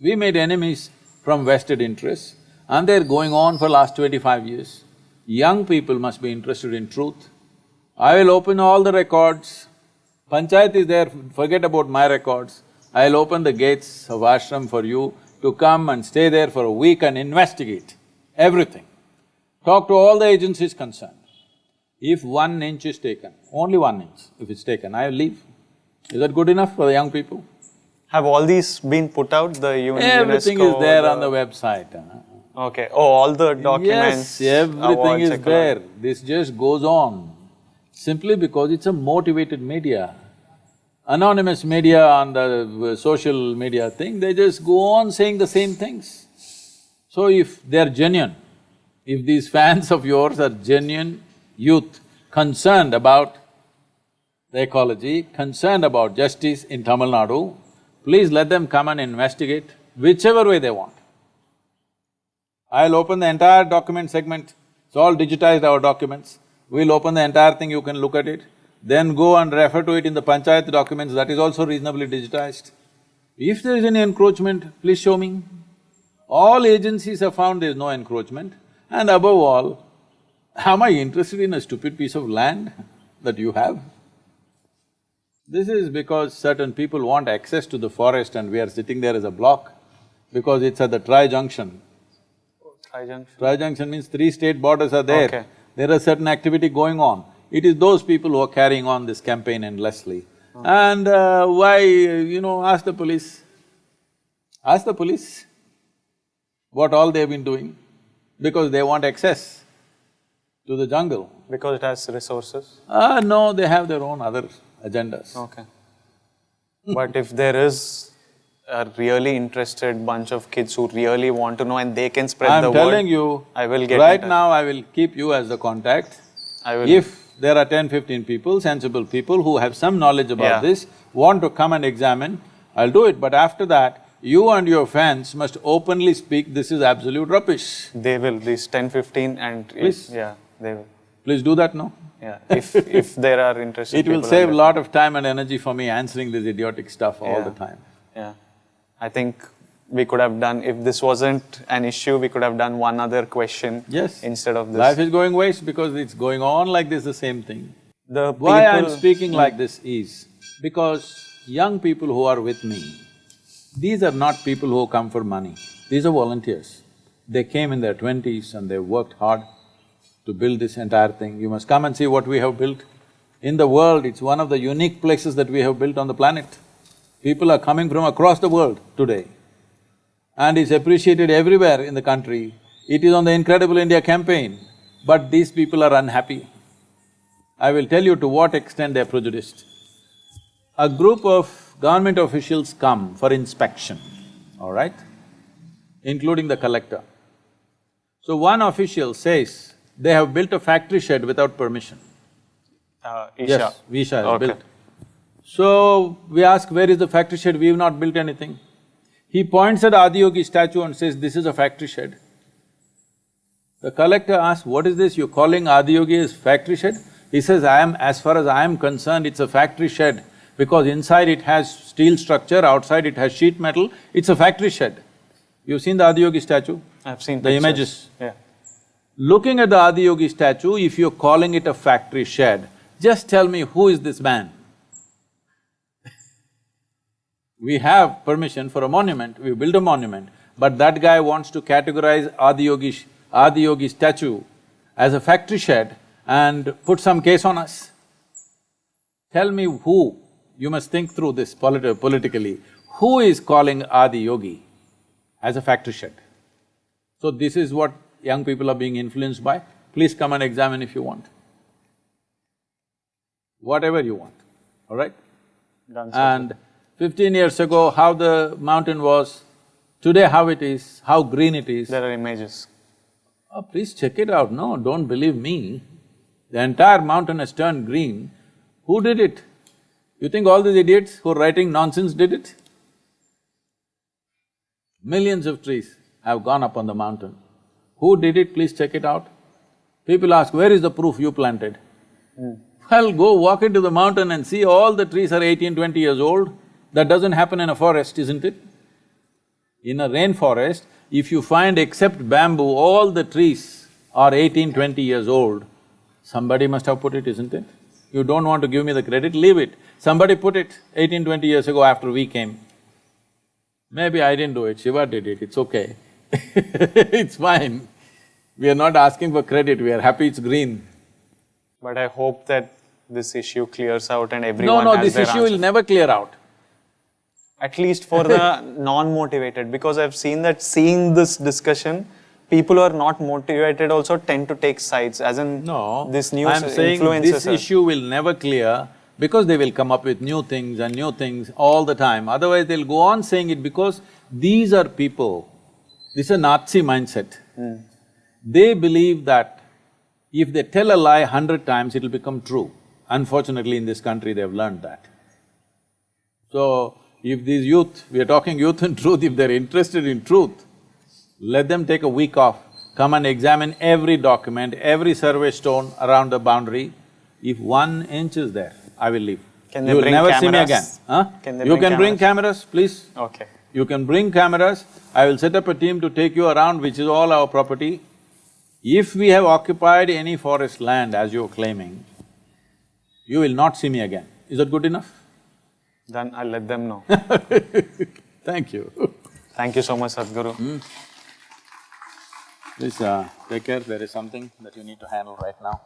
[SPEAKER 2] We made enemies from vested interests, and they're going on for last 25 years. Young people must be interested in truth. I will open all the records. Panchayat is there, forget about my records. I'll open the gates of ashram for you to come and stay there for a week and investigate everything. Talk to all the agencies concerned. If 1 inch is taken, only 1 inch, if it's taken, I'll leave. Is that good enough for the young people?
[SPEAKER 1] Have all these been put out, the
[SPEAKER 2] Everything
[SPEAKER 1] UNESCO,
[SPEAKER 2] is there on the website.
[SPEAKER 1] Okay, oh, all the documents,
[SPEAKER 2] Yes, everything
[SPEAKER 1] awards,
[SPEAKER 2] is
[SPEAKER 1] ecology.
[SPEAKER 2] there. This just goes on, simply because it's a motivated media. Anonymous media on the social media thing, they just go on saying the same things. So if they're genuine, if these fans of yours are genuine youth concerned about the ecology, concerned about justice in Tamil Nadu, please let them come and investigate whichever way they want. I'll open the entire document segment, it's all digitized, our documents. We'll open the entire thing, you can look at it. Then go and refer to it in the panchayat documents, that is also reasonably digitized. If there is any encroachment, please show me. All agencies have found there is no encroachment, and above all, am I interested in a stupid piece of land that you have? This is because certain people want access to the forest and we are sitting there as a block, because it's at the tri-junction.
[SPEAKER 1] Tri-junction?
[SPEAKER 2] Tri-junction means 3 state borders are there.
[SPEAKER 1] Okay.
[SPEAKER 2] There is certain activity going on. It is those people who are carrying on this campaign endlessly. And ask the police. Ask the police what all they've been doing, because they want access to the jungle.
[SPEAKER 1] Because it has resources?
[SPEAKER 2] No, they have their own other agendas.
[SPEAKER 1] Okay. But if there is a really interested bunch of kids who really want to know and they can spread the word…
[SPEAKER 2] I'm telling you,
[SPEAKER 1] I will get
[SPEAKER 2] right
[SPEAKER 1] in touch.
[SPEAKER 2] now I will keep you as the contact.
[SPEAKER 1] I will…
[SPEAKER 2] If there are 10-15 people, sensible people who have some knowledge about this, want to come and examine, I'll do it. But after that, you and your fans must openly speak, this is absolute rubbish.
[SPEAKER 1] They will, these 10-15 and…
[SPEAKER 2] Please.
[SPEAKER 1] Yeah, they will.
[SPEAKER 2] Please do that, no?
[SPEAKER 1] Yeah, if there are interested
[SPEAKER 2] It will
[SPEAKER 1] people
[SPEAKER 2] save a
[SPEAKER 1] like
[SPEAKER 2] lot of time and energy for me answering this idiotic stuff all the time.
[SPEAKER 1] Yeah. I think we could have done… if this wasn't an issue, we could have done one other question
[SPEAKER 2] Yes.
[SPEAKER 1] instead of this.
[SPEAKER 2] Life is going waste because it's going on like this, the same thing.
[SPEAKER 1] The
[SPEAKER 2] Why I'm
[SPEAKER 1] people…
[SPEAKER 2] speaking like this is because young people who are with me, these are not people who come for money, these are volunteers. They came in their 20s and they worked hard to build this entire thing. You must come and see what we have built. In the world, it's one of the unique places that we have built on the planet. People are coming from across the world today, and it's appreciated everywhere in the country. It is on the Incredible India campaign, but these people are unhappy. I will tell you to what extent they're prejudiced. A group of government officials come for inspection, all right, including the collector. So one official says they have built a factory shed without permission.
[SPEAKER 1] Isha.
[SPEAKER 2] Yes, Visha has
[SPEAKER 1] Okay.
[SPEAKER 2] built. So we ask, where is the factory shed? We've not built anything. He points at Adiyogi statue and says, this is a factory shed. The collector asks, what is this, you're calling Adiyogi as factory shed? He says, as far as I am concerned, it's a factory shed, because inside it has steel structure, outside it has sheet metal, it's a factory shed. You've seen the Adiyogi statue?
[SPEAKER 1] I've seen
[SPEAKER 2] The
[SPEAKER 1] pictures.
[SPEAKER 2] images.
[SPEAKER 1] Yeah.
[SPEAKER 2] Looking at the Adiyogi statue, if you're calling it a factory shed, just tell me, who is this man? We have permission for a monument, we build a monument, but that guy wants to categorize Adiyogi statue as a factory shed and put some case on us. Tell me who, you must think through this politically, who is calling Adiyogi as a factory shed? So this is what young people are being influenced by. please come and examine if you want. Whatever you want, all right?
[SPEAKER 1] Done,
[SPEAKER 2] And 15 years ago, how the mountain was, today how it is, how green it is.
[SPEAKER 1] There are images.
[SPEAKER 2] Oh, please check it out, no, don't believe me. The entire mountain has turned green. Who did it? You think all these idiots who are writing nonsense did it? Millions of trees have gone up on the mountain. Who did it? Please check it out. People ask, where is the proof you planted? Well, go walk into the mountain and see all the trees are 18, 20 years old. That doesn't happen in a forest, isn't it? In a rainforest, if you find except bamboo, all the trees are 18, 20 years old, somebody must have put it, isn't it? You don't want to give me the credit, leave it. Somebody put it 18, 20 years ago after we came. Maybe I didn't do it, Shiva did it, it's okay. It's fine. We are not asking for credit, we are happy it's green.
[SPEAKER 1] But I hope that this issue clears out and everyone
[SPEAKER 2] No,
[SPEAKER 1] has
[SPEAKER 2] this
[SPEAKER 1] their
[SPEAKER 2] issue
[SPEAKER 1] answer.
[SPEAKER 2] will never clear out.
[SPEAKER 1] At least for the non-motivated, because I've seen that seeing this discussion, people who are not motivated also tend to take sides, as in
[SPEAKER 2] No,
[SPEAKER 1] this new
[SPEAKER 2] I'm saying this
[SPEAKER 1] influencers.
[SPEAKER 2] issue will never clear because they will come up with new things and new things all the time. Otherwise, they'll go on saying it because these are people, this is a Nazi mindset. They believe that if they tell a lie 100 times, it'll become true. Unfortunately, in this country, they've learned that. So, if these youth, we are talking youth and truth, if they're interested in truth, let them take a week off, come and examine every document, every survey stone around the boundary. If 1 inch is there, I will leave.
[SPEAKER 1] Can they
[SPEAKER 2] You will
[SPEAKER 1] bring
[SPEAKER 2] never see me
[SPEAKER 1] cameras?
[SPEAKER 2] again, huh?
[SPEAKER 1] Can they
[SPEAKER 2] You
[SPEAKER 1] bring
[SPEAKER 2] can bring cameras, please.
[SPEAKER 1] Okay.
[SPEAKER 2] You can bring cameras, I will set up a team to take you around, which is all our property. If we have occupied any forest land as you're claiming, you will not see me again. Is that good enough?
[SPEAKER 1] Then I'll let them know.
[SPEAKER 2] Thank you.
[SPEAKER 1] Thank you so much, Sadhguru.
[SPEAKER 2] Please take care, there is something that you need to handle right now.